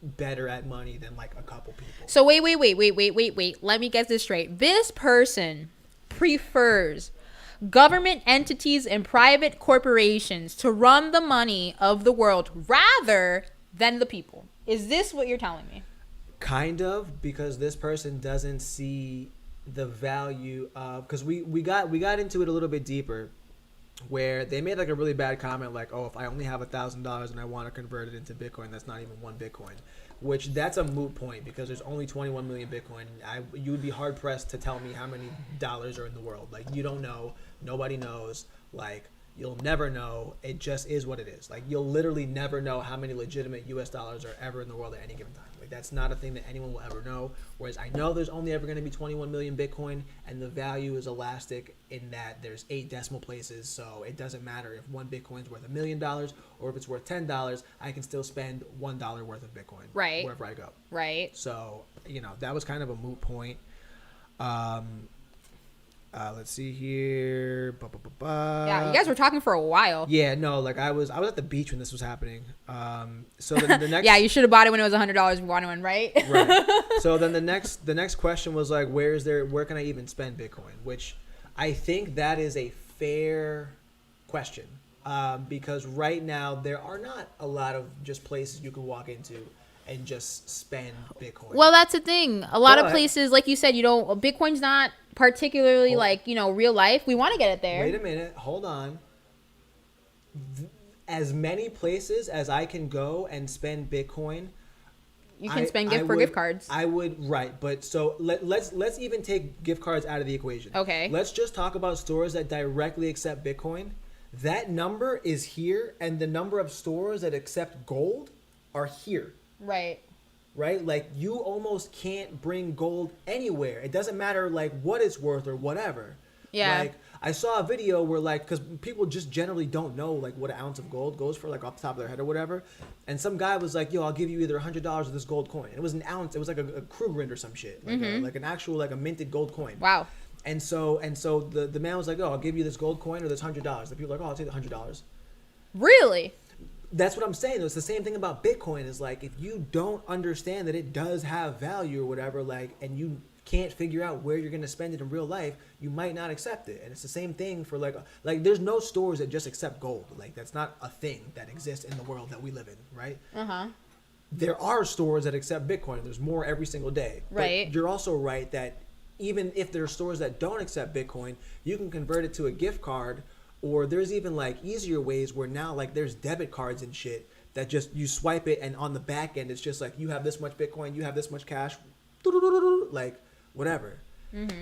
better at money than like a couple people. So wait. Let me get this straight. This person prefers government entities and private corporations to run the money of the world rather than the people. Is this what you're telling me? Kind of, because this person doesn't see the value of, because we got into it a little bit deeper, where they made like a really bad comment like, oh, if I only have $1,000 and I want to convert it into Bitcoin, that's not even one Bitcoin, which that's a moot point because there's only 21 million Bitcoin. You would be hard pressed to tell me how many dollars are in the world. Like, you don't know, nobody knows, like you'll never know. It just is what it is. Like, you'll literally never know how many legitimate US dollars are ever in the world at any given time. Like, that's not a thing that anyone will ever know. Whereas I know there's only ever going to be 21 million Bitcoin, and the value is elastic in that there's 8 decimal places. So it doesn't matter if one Bitcoin's worth $1 million or if it's worth $10, I can still spend $1 worth of Bitcoin wherever I go. Right. So, you know, that was kind of a moot point. Let's see here. Yeah, you guys were talking for a while. Yeah, no, like I was at the beach when this was happening. So then the next Yeah, you should have bought it when it was $100 if you wanted one, right? right. So then the next question was like, where can I even spend Bitcoin? Which I think that is a fair question. Because right now there are not a lot of just places you can walk into and just spend Bitcoin. Well, that's the thing. A lot of places, like you said, Bitcoin's not particularly real life. We want to get it there. Wait a minute. Hold on. As many places as I can go and spend Bitcoin, you can spend gift cards. I would, right. But so let's even take gift cards out of the equation. Okay. Let's just talk about stores that directly accept Bitcoin. That number is here, and the number of stores that accept gold are here. Right. Right? Like, you almost can't bring gold anywhere. It doesn't matter, like, what it's worth or whatever. Yeah. Like, I saw a video where, like, because people just generally don't know, like, what an ounce of gold goes for, like, off the top of their head or whatever. And some guy was like, yo, I'll give you either $100 of this gold coin. It was an ounce. It was like a Krugerrand or some shit. Like, like an actual, like, a minted gold coin. Wow. And so the man was like, oh, I'll give you this gold coin or this $100. The people were like, oh, I'll take the $100. Really? That's what I'm saying. It's the same thing about Bitcoin. Is like, if you don't understand that it does have value or whatever, like, and you can't figure out where you're going to spend it in real life, you might not accept it. And it's the same thing for like there's no stores that just accept gold. Like, that's not a thing that exists in the world that we live in, right? There are stores that accept Bitcoin. There's more every single day. Right. But you're also right that even if there are stores that don't accept Bitcoin, you can convert it to a gift card. Or there's even like easier ways where now like there's debit cards and shit that just you swipe it and on the back end it's just like you have this much Bitcoin, you have this much cash, like whatever.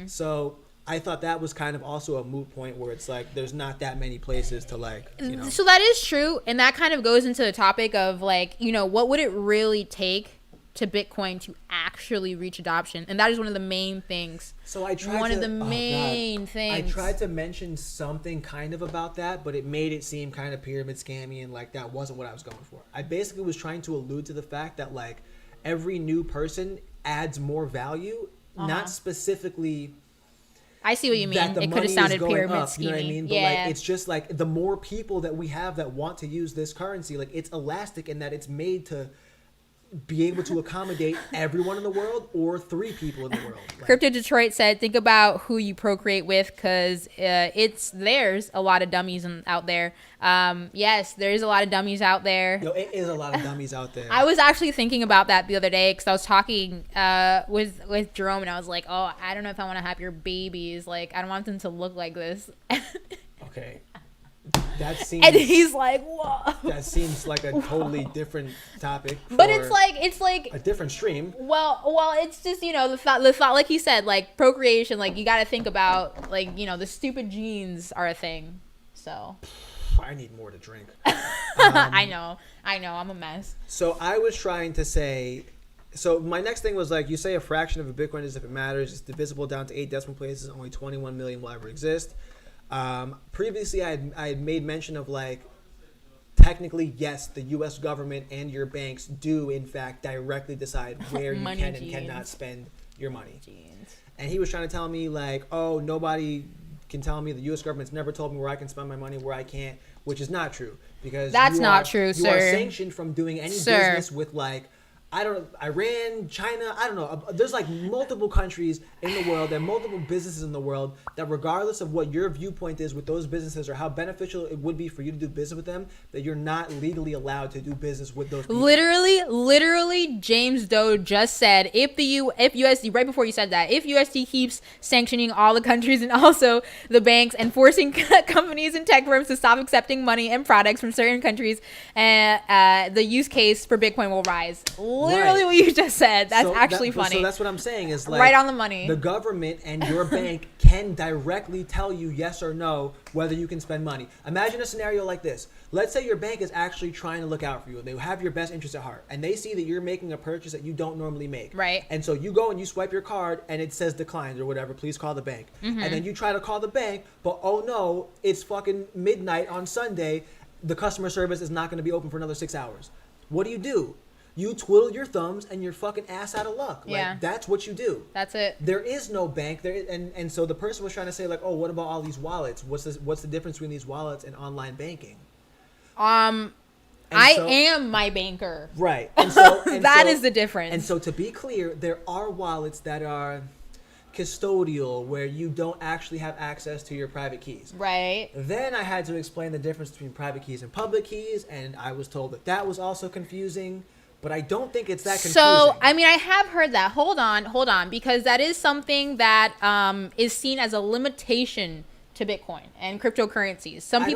So I thought that was kind of also a moot point where it's like there's not that many places to like, you know. So that is true, and that kind of goes into the topic of like, what would it really take to Bitcoin to actually reach adoption. And that is one of the main things. So I tried one to, of the main I things. tried to mention something kind of about that, but it made it seem kind of pyramid scammy, and like that wasn't what I was going for. I basically was trying to allude to the fact that like every new person adds more value, not specifically. I see what you mean. That the It could money have is sounded going pyramid up, you know what I scheming. mean? But Yeah. like it's just like the more people that we have that want to use this currency, like it's elastic in that it's made to be able to accommodate everyone in the world or 3 people in the world. Like, Crypto Detroit said, think about who you procreate with, because there's a lot of dummies out there. Yes, there's a lot of dummies out there. yo, it is a lot of dummies out there. I was actually thinking about that the other day because I was talking with Jerome, and I was like, oh, I don't know if I want to have your babies. Like, I don't want them to look like this. Okay. That seems And he's like, whoa. that seems like a totally different topic. But for it's like a different stream. well, it's just, the thought, like he said, like procreation, like you got to think about, like, the stupid genes are a thing. So I need more to drink. I know, I'm a mess. So I was trying to say, so my next thing was like, you say a fraction of a Bitcoin is if it matters. It's divisible down to 8 decimal places. Only 21 million will ever exist. Previously, I had made mention of like, technically, yes, the U.S. government and your banks do, in fact, directly decide where you Money can and genes. cannot spend your money. Genes. And he was trying to tell me like, oh, nobody can tell me, the U.S. government's never told me where I can spend my money, where I can't, which is not true, because That's you not are- true, you sir. are sanctioned from doing any Sir. business with like, Iran, China, I don't know. There's like multiple countries in the world and multiple businesses in the world that, regardless of what your viewpoint is with those businesses or how beneficial it would be for you to do business with them, that you're not legally allowed to do business with those people. Literally, James Doe just said if USD, right before you said that, if USD keeps sanctioning all the countries and also the banks and forcing companies and tech firms to stop accepting money and products from certain countries, the use case for Bitcoin will rise. Literally Right. what you just said. That's So actually that- funny. So that's what I'm saying is like, Right on the money. The government and your bank can directly tell you yes or no whether you can spend money. Imagine a scenario like this. Let's say your bank is actually trying to look out for you. They have your best interest at heart, and they see that you're making a purchase that you don't normally make. Right. And so you go and you swipe your card, and it says declined or whatever. Please call the bank. Mm-hmm. And then you try to call the bank, but oh no, it's fucking midnight on Sunday. The customer service is not going to be open for another 6 hours. What do? You twiddle your thumbs and you're fucking ass out of luck. Like, Yeah. that's what you do. That's it. There is no bank there, and so the person was trying to say like, oh, what about all these wallets? What's the difference between these wallets and online banking? And I so- am my banker. Right. And so That is the difference. And so to be clear, there are wallets that are custodial, where you don't actually have access to your private keys. Right. Then I had to explain the difference between private keys and public keys, and I was told that was also confusing. But I don't think it's that confusing. So, I mean, I have heard that. Hold on, because that is something that is seen as a limitation to Bitcoin and cryptocurrencies. Some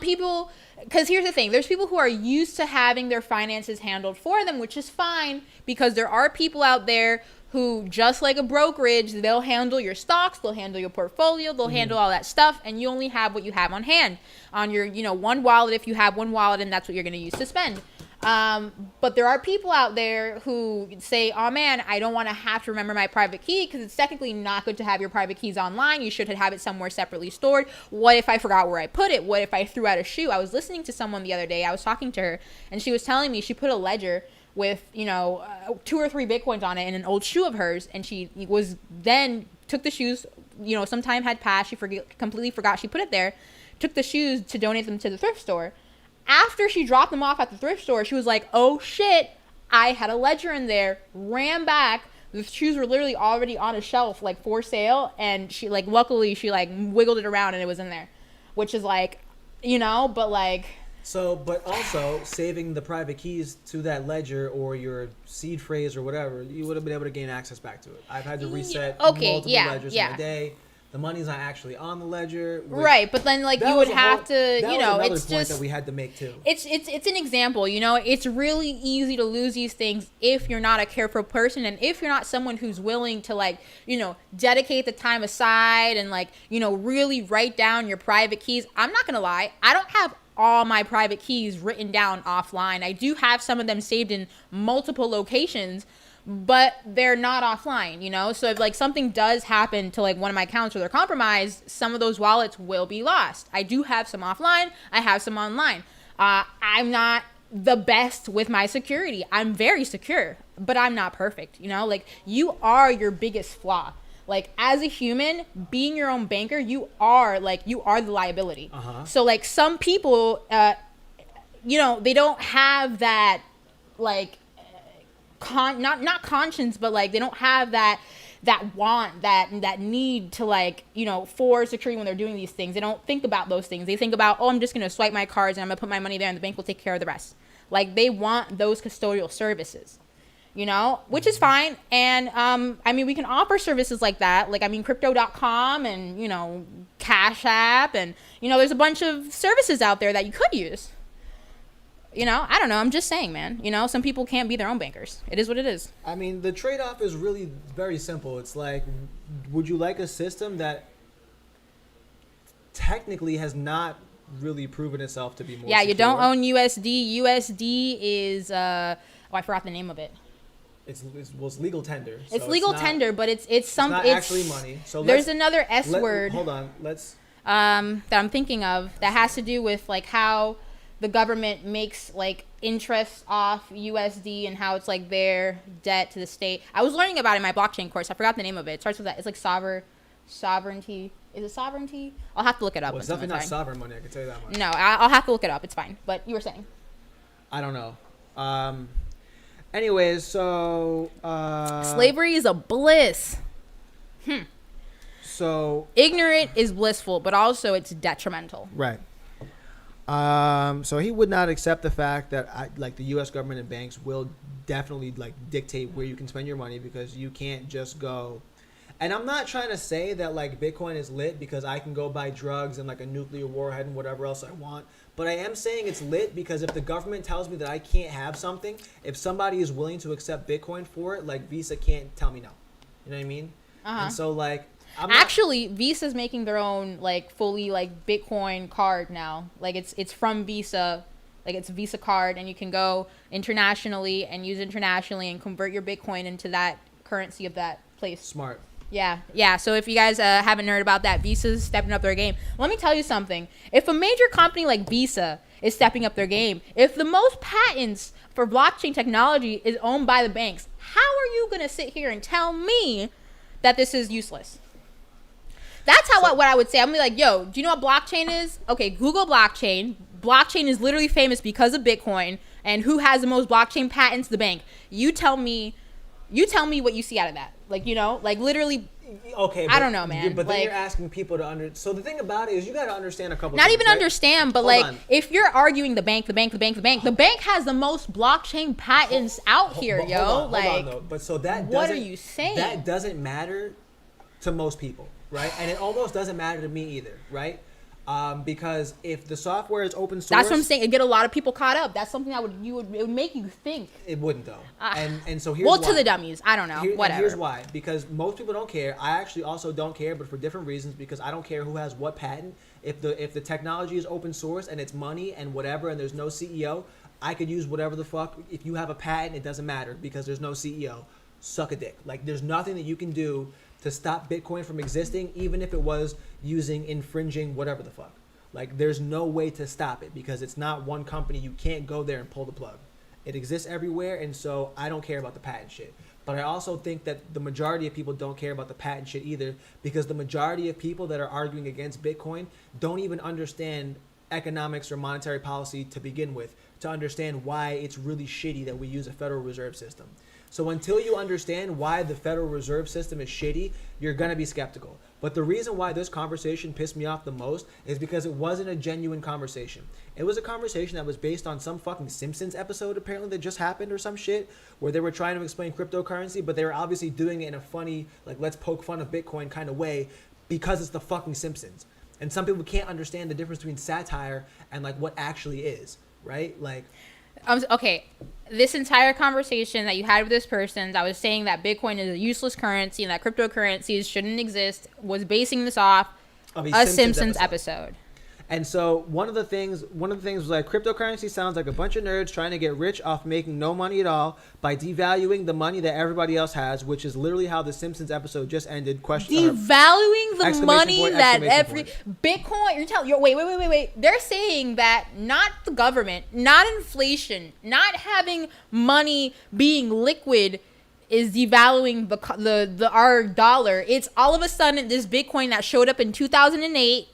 people, because here's the thing, there's people who are used to having their finances handled for them, which is fine, because there are people out there who, just like a brokerage, they'll handle your stocks, they'll handle your portfolio, they'll handle all that stuff, and you only have what you have on hand on your, one wallet, if you have one wallet, and that's what you're going to use to spend. But there are people out there who say, oh man, I don't want to have to remember my private key, because it's technically not good to have your private keys online. You should have it somewhere separately stored. What if I forgot where I put it? What if I threw out a shoe? I was listening to someone the other day. I was talking to her, and she was telling me she put a ledger with, 2 or 3 Bitcoins on it in an old shoe of hers. And she took the shoes, some time had passed. She completely forgot she put it there, took the shoes to donate them to the thrift store. After she dropped them off at the thrift store, she was like, oh shit, I had a ledger in there, ran back. The shoes were literally already on a shelf, like for sale. And she luckily she wiggled it around and it was in there, which is but like. So, but also saving the private keys to that ledger or your seed phrase or whatever, you would have been able to gain access back to it. I've had to reset multiple ledgers in a day. The money's not actually on the ledger. Right, but then you would have to, that was another it's point just that we had to make too. It's an example, It's really easy to lose these things if you're not a careful person, and if you're not someone who's willing to dedicate the time aside and really write down your private keys. I'm not gonna lie, I don't have all my private keys written down offline. I do have some of them saved in multiple locations, but they're not offline, you know? So if like something does happen to like one of my accounts or they're compromised, some of those wallets will be lost. I do have some offline. I have some online. I'm not the best with my security. I'm very secure, but I'm not perfect, you know? Like, you are your biggest flaw. Like, as a human, being your own banker, you are the liability. So like some people, you know, they don't have that like not conscience, but like they don't have that want, that need to like, you know, for security when they're doing these things. They don't think about those things. They think about, oh, I'm just gonna swipe my cards and I'm gonna put my money there and the bank will take care of the rest. Like, they want those custodial services, you know, which is fine. And I mean, we can offer services like that. Like, I mean, crypto.com and, you know, Cash App, and, you know, there's a bunch of services out there that you could use. You know, I don't know. I'm just saying, man. You know, some people can't be their own bankers. It is what it is. I mean, the trade-off is really very simple. It's like, would you like a system that technically has not really proven itself to be more secure? You don't own USD. USD is, I forgot the name of it. It's legal tender. So it's legal tender, but it's not actually money. So there's another word. Hold on. Let's. That I'm thinking of that has to do with like how the government makes like interest off USD and how it's like their debt to the state. I was learning about it in my blockchain course. I forgot the name of it. It starts with that. It's like sovereignty. Is it sovereignty? I'll have to look it up. Well, it's definitely not sovereign money. I can tell you that much. No, I'll have to look it up. It's fine. But you were saying. I don't know. Anyways, so slavery is a bliss. So ignorant is blissful, but also it's detrimental. Right. So he would not accept the fact that the U.S. government and banks will definitely like dictate where you can spend your money, because you can't just go. And I'm not trying to say that like Bitcoin is lit because I can go buy drugs and like a nuclear warhead and whatever else I want. But I am saying it's lit because if the government tells me that I can't have something, if somebody is willing to accept Bitcoin for it, like Visa can't tell me no. You know what I mean? And so like, actually, Visa's making their own like fully like Bitcoin card now. Like it's from Visa, like it's a Visa card, and you can go internationally and use internationally and convert your Bitcoin into that currency of that place. Smart. Yeah. So if you guys haven't heard about that, Visa's stepping up their game. Let me tell you something. If a major company like Visa is stepping up their game, if the most patents for blockchain technology is owned by the banks, how are you going to sit here and tell me that this is useless? That's what I would say. I'm gonna be like, yo, do you know what blockchain is? Okay, Google blockchain. Blockchain is literally famous because of Bitcoin. And who has the most blockchain patents? The bank. You tell me what you see out of that. Like, you know, like literally. Okay, I don't know, man. But then like, you're asking people to So the thing about it is you got to understand a couple. Not things, even right? understand, but Hold like on. if you're arguing the bank has the most blockchain patents out here, yo. Hold like, on, though. But so that what are you saying? That doesn't matter to most people, right? And it almost doesn't matter to me either, right? Because if the software is open source, that's what I'm saying. It get a lot of people caught up. That's something that it would make you think. It wouldn't though. And so here's why. To the dummies. I don't know. Whatever. Here's why. Because most people don't care. I actually also don't care, but for different reasons. Because I don't care who has what patent. If the technology is open source and it's money and whatever, and there's no CEO, I could use whatever the fuck. If you have a patent, it doesn't matter because there's no CEO. Suck a dick. Like, there's nothing that you can do to stop Bitcoin from existing, even if it was infringing whatever the fuck. Like, there's no way to stop it because it's not one company. You can't go there and pull the plug. It exists everywhere, and so I don't care about the patent shit. But I also think that the majority of people don't care about the patent shit either, because the majority of people that are arguing against Bitcoin don't even understand economics or monetary policy to begin with, to understand why it's really shitty that we use a Federal Reserve System. So until you understand why the Federal Reserve System is shitty, you're going to be skeptical. But the reason why this conversation pissed me off the most is because it wasn't a genuine conversation. It was a conversation that was based on some fucking Simpsons episode apparently that just happened or some shit, where they were trying to explain cryptocurrency, but they were obviously doing it in a funny, like, let's poke fun of Bitcoin kind of way because it's the fucking Simpsons. And some people can't understand the difference between satire and like what actually is, right? Like, okay, this entire conversation that you had with this person that was saying that Bitcoin is a useless currency and that cryptocurrencies shouldn't exist was basing this off a Simpsons episode. And so one of the things was like cryptocurrency sounds like a bunch of nerds trying to get rich off making no money at all by devaluing the money that everybody else has, which is literally how the Simpsons episode just ended. Devaluing the money that point. Bitcoin. Wait. They're saying that not the government, not inflation, not having money being liquid is devaluing our dollar. It's all of a sudden this Bitcoin that showed up in 2008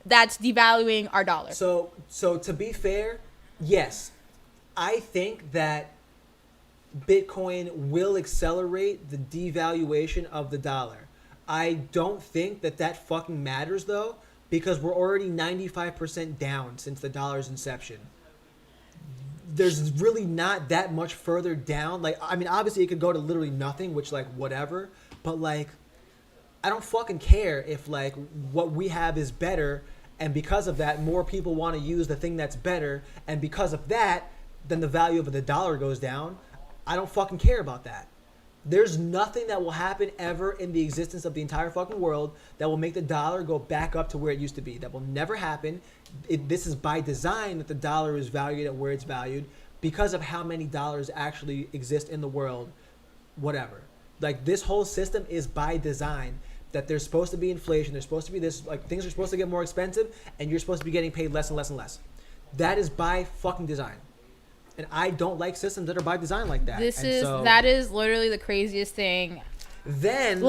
that's devaluing our dollar. So to be fair, yes, I think that Bitcoin will accelerate the devaluation of the dollar. I don't think that fucking matters though, because we're already 95% down since the dollar's inception. There's really not that much further down. Like, I mean, obviously it could go to literally nothing, which like whatever, but like I don't fucking care if like what we have is better, and because of that more people want to use the thing that's better, and because of that then the value of the dollar goes down. I don't fucking care about that. There's nothing that will happen ever in the existence of the entire fucking world that will make the dollar go back up to where it used to be. That will never happen. This is by design that the dollar is valued at where it's valued because of how many dollars actually exist in the world. Whatever. Like, this whole system is by design that there's supposed to be inflation. There's supposed to be this, like, things are supposed to get more expensive and you're supposed to be getting paid less and less and less. That is by fucking design. And I don't like systems that are by design like that. That is literally the craziest thing. Then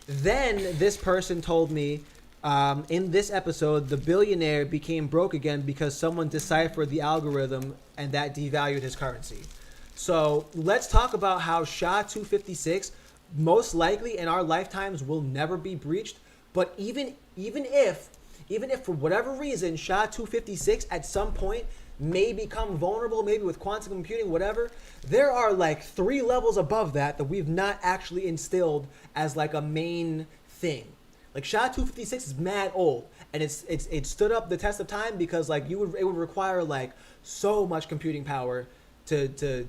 this person told me, in this episode, the billionaire became broke again because someone deciphered the algorithm and that devalued his currency. So let's talk about how SHA-256 most likely in our lifetimes will never be breached. But even if for whatever reason SHA-256 at some point may become vulnerable, maybe with quantum computing, whatever, there are like 3 levels above that we've not actually instilled as like a main thing. Like, SHA-256 is mad old, and it stood up the test of time because like it would require like so much computing power to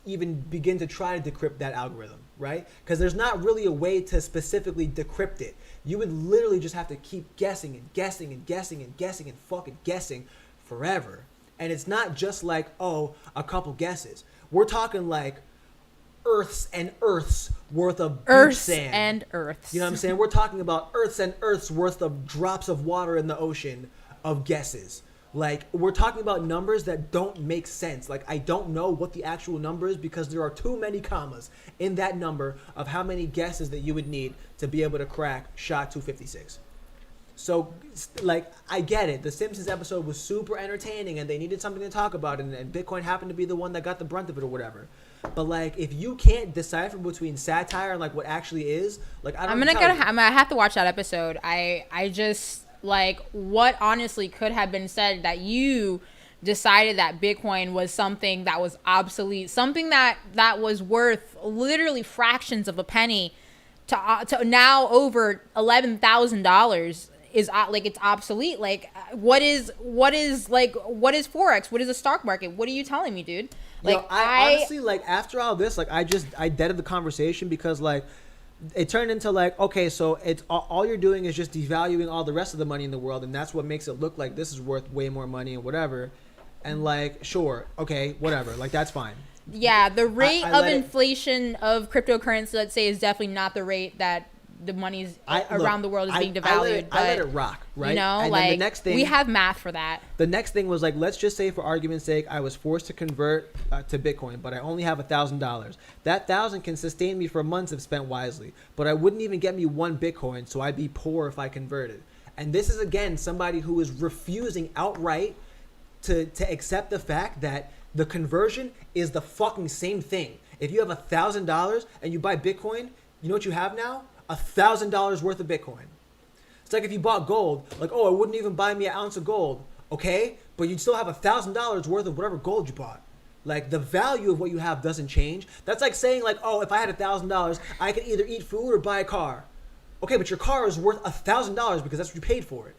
even begin to try to decrypt that algorithm, right? Because there's not really a way to specifically decrypt it. You would literally just have to keep guessing and guessing and guessing and guessing and fucking guessing forever. And it's not just like, oh, a couple guesses. We're talking like Earths and Earths worth of beach sand. And Earths. You know what I'm saying? We're talking about Earths and Earths worth of drops of water in the ocean of guesses. Like, we're talking about numbers that don't make sense. Like, I don't know what the actual number is because there are too many commas in that number of how many guesses that you would need to be able to crack SHA-256. So, like, I get it. The Simpsons episode was super entertaining and they needed something to talk about, and Bitcoin happened to be the one that got the brunt of it or whatever. But, like, if you can't decipher between satire and, like, what actually is, like, I don't know. I'm gonna have to watch that episode. I just, like, what honestly could have been said that you decided that Bitcoin was something that was obsolete, something that was worth literally fractions of a penny to now over $11,000 is like, it's obsolete. Like, what is Forex? What is the stock market? What are you telling me, dude? Like, yo, I honestly, like, after all this, like, I deaded the conversation because, like, it turned into like, okay, so it's all you're doing is just devaluing all the rest of the money in the world, and that's what makes it look like this is worth way more money and whatever. And like, sure, okay, whatever, like, that's fine. Yeah, the rate of inflation of cryptocurrency, let's say, is definitely not the rate that the money's around the world is being devalued. I let it rock, right? You know, and like, the next thing, we have math for that. The next thing was like, let's just say for argument's sake, I was forced to convert to Bitcoin, but I only have $1,000. That $1,000 can sustain me for months if spent wisely, but I wouldn't even get me 1 Bitcoin, so I'd be poor if I converted. And this is, again, somebody who is refusing outright to accept the fact that the conversion is the fucking same thing. If you have $1,000 and you buy Bitcoin, you know what you have now? $1,000 worth of Bitcoin. It's like if you bought gold, like, oh, I wouldn't even buy me an ounce of gold. Okay, but you'd still have $1,000 worth of whatever gold you bought. Like, the value of what you have doesn't change. That's like saying, like, oh, if I had $1,000, I could either eat food or buy a car. Okay, but your car is worth $1,000 because that's what you paid for it.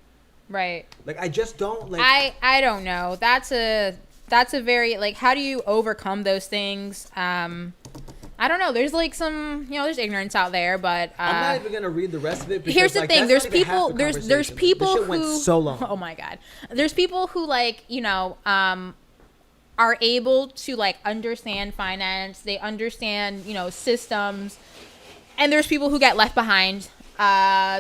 Right. Like, I just don't, like, I don't know. That's a very, like, how do you overcome those things? I don't know. There's like some, there's ignorance out there, but I'm not even gonna read the rest of it. Because, here's the thing: that's there's not even half people, the there's conversation. people This shit who. went so long. Oh my god, there's people who are able to like understand finance. They understand systems, and there's people who get left behind.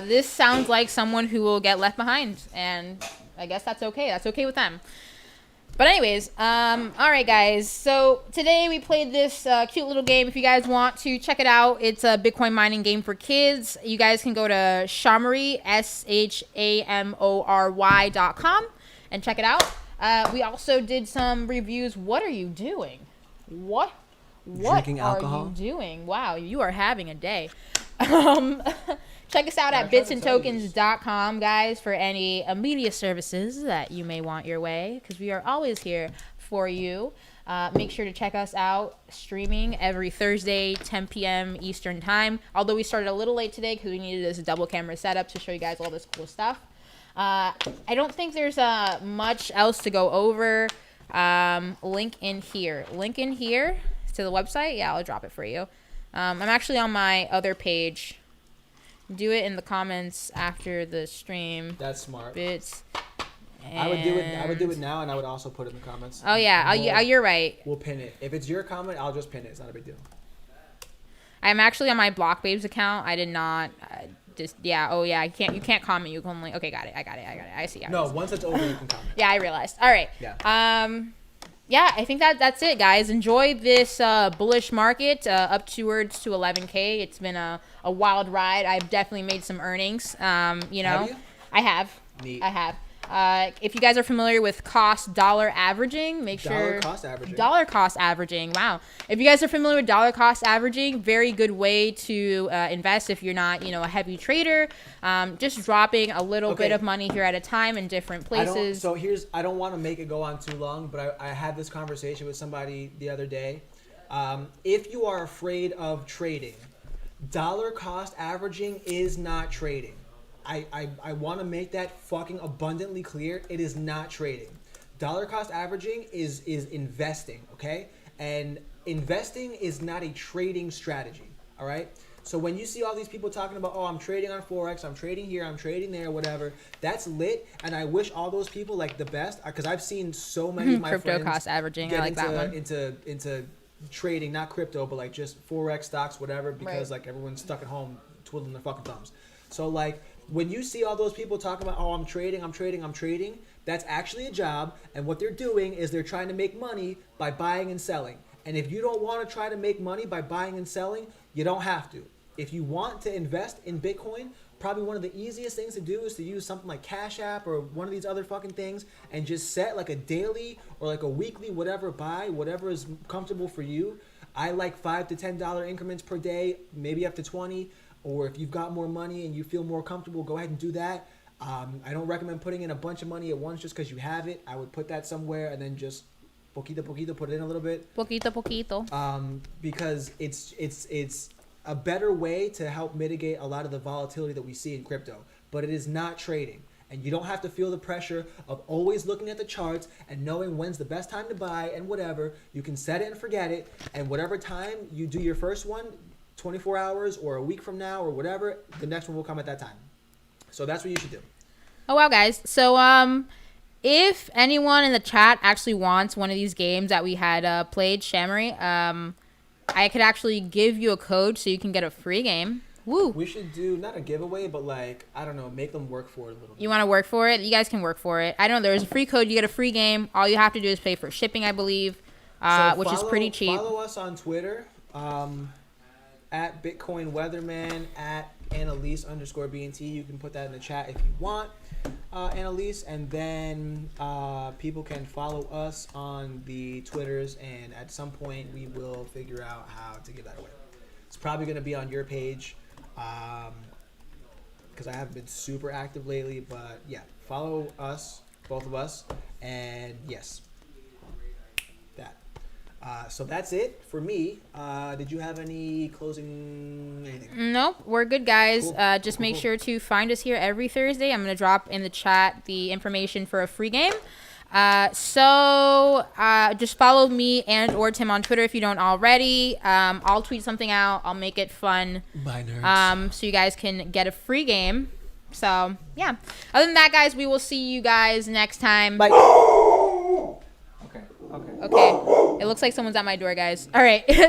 This sounds like someone who will get left behind, and I guess that's okay. That's okay with them. But anyways, all right, guys. So today we played this cute little game. If you guys want to check it out, it's a Bitcoin mining game for kids. You guys can go to SHamory, SHamory.com, and check it out. We also did some reviews. What are you doing? What Drinking alcohol? Are you doing? Wow, you are having a day. Check us out at bitsandtokens.com, guys, for any media services that you may want your way, because we are always here for you. Make sure to check us out streaming every Thursday, 10 p.m. Eastern time. Although we started a little late today because we needed this double camera setup to show you guys all this cool stuff. I don't think there's much else to go over. Link in here to the website. Yeah, I'll drop it for you. I'm actually on my other page. Do it in the comments after the stream. That's smart. Bits. I would do it now, and I would also put it in the comments. Oh yeah, you're right. We'll pin it. If it's your comment, I'll just pin it. It's not a big deal. I'm actually on my Block Babes account. I did not you can't comment. You can only got it. I see. No, once it's over, you can comment. Yeah, I realized. All right. Yeah. Yeah, I think that's it, guys. Enjoy this bullish market up towards to 11K. It's been a wild ride. I've definitely made some earnings. Have you? I have. Neat. I have. If you guys are familiar with dollar averaging, make sure dollar cost averaging. Wow. If you guys are familiar with dollar cost averaging, very good way to invest if you're not, a heavy trader. Just dropping a little bit of money here at a time in different places. I don't want to make it go on too long, but I had this conversation with somebody the other day. If you are afraid of trading, dollar cost averaging is not trading. I want to make that fucking abundantly clear. It is not trading. Dollar cost averaging is investing, okay? And investing is not a trading strategy, all right? So when you see all these people talking about, I'm trading on Forex, I'm trading here, I'm trading there, whatever, that's lit. And I wish all those people like the best, because I've seen so many of my crypto friends cost averaging. get I like that one. into trading, not crypto, but like just Forex stocks, whatever, because like everyone's stuck at home twiddling their fucking thumbs. So like, when you see all those people talking about, I'm trading, that's actually a job. And what they're doing is they're trying to make money by buying and selling. And if you don't want to try to make money by buying and selling, you don't have to. If you want to invest in Bitcoin, probably one of the easiest things to do is to use something like Cash App or one of these other fucking things and just set like a daily or like a weekly whatever buy, whatever is comfortable for you. I like $5 to $10 increments per day, maybe up to 20. Or if you've got more money and you feel more comfortable, go ahead and do that. I don't recommend putting in a bunch of money at once just because you have it. I would put that somewhere and then just poquito, put it in a little bit. Poquito. Because it's a better way to help mitigate a lot of the volatility that we see in crypto. But it is not trading. And you don't have to feel the pressure of always looking at the charts and knowing when's the best time to buy and whatever. You can set it and forget it. And whatever time you do your first one, 24 hours or a week from now or whatever, the next one will come at that time. So that's what you should do. Oh, wow, guys. So if anyone in the chat actually wants one of these games that we had played, SHamory, I could actually give you a code so you can get a free game. Woo. We should do, not a giveaway, but like, I don't know, make them work for it a little bit. You want to work for it? You guys can work for it. I don't know. There's a free code. You get a free game. All you have to do is pay for shipping, I believe, which is pretty cheap. Follow us on Twitter. At Bitcoin Weatherman, at Annalise_BNT. You can put that in the chat if you want, Annalise. And then people can follow us on the Twitters, and at some point we will figure out how to give that away. It's probably going to be on your page because I haven't been super active lately. But yeah, follow us, both of us, and yes. So that's it for me. Did you have any closing anything? Nope, we're good, guys. Cool. Just make sure to find us here every Thursday. I'm going to drop in the chat the information for a free game. Just follow me and or Tim on Twitter if you don't already. I'll tweet something out. I'll make it fun. Bye, nerds. So you guys can get a free game. So yeah. Other than that, guys, we will see you guys next time. Bye. Okay. It looks like someone's at my door, guys. All right.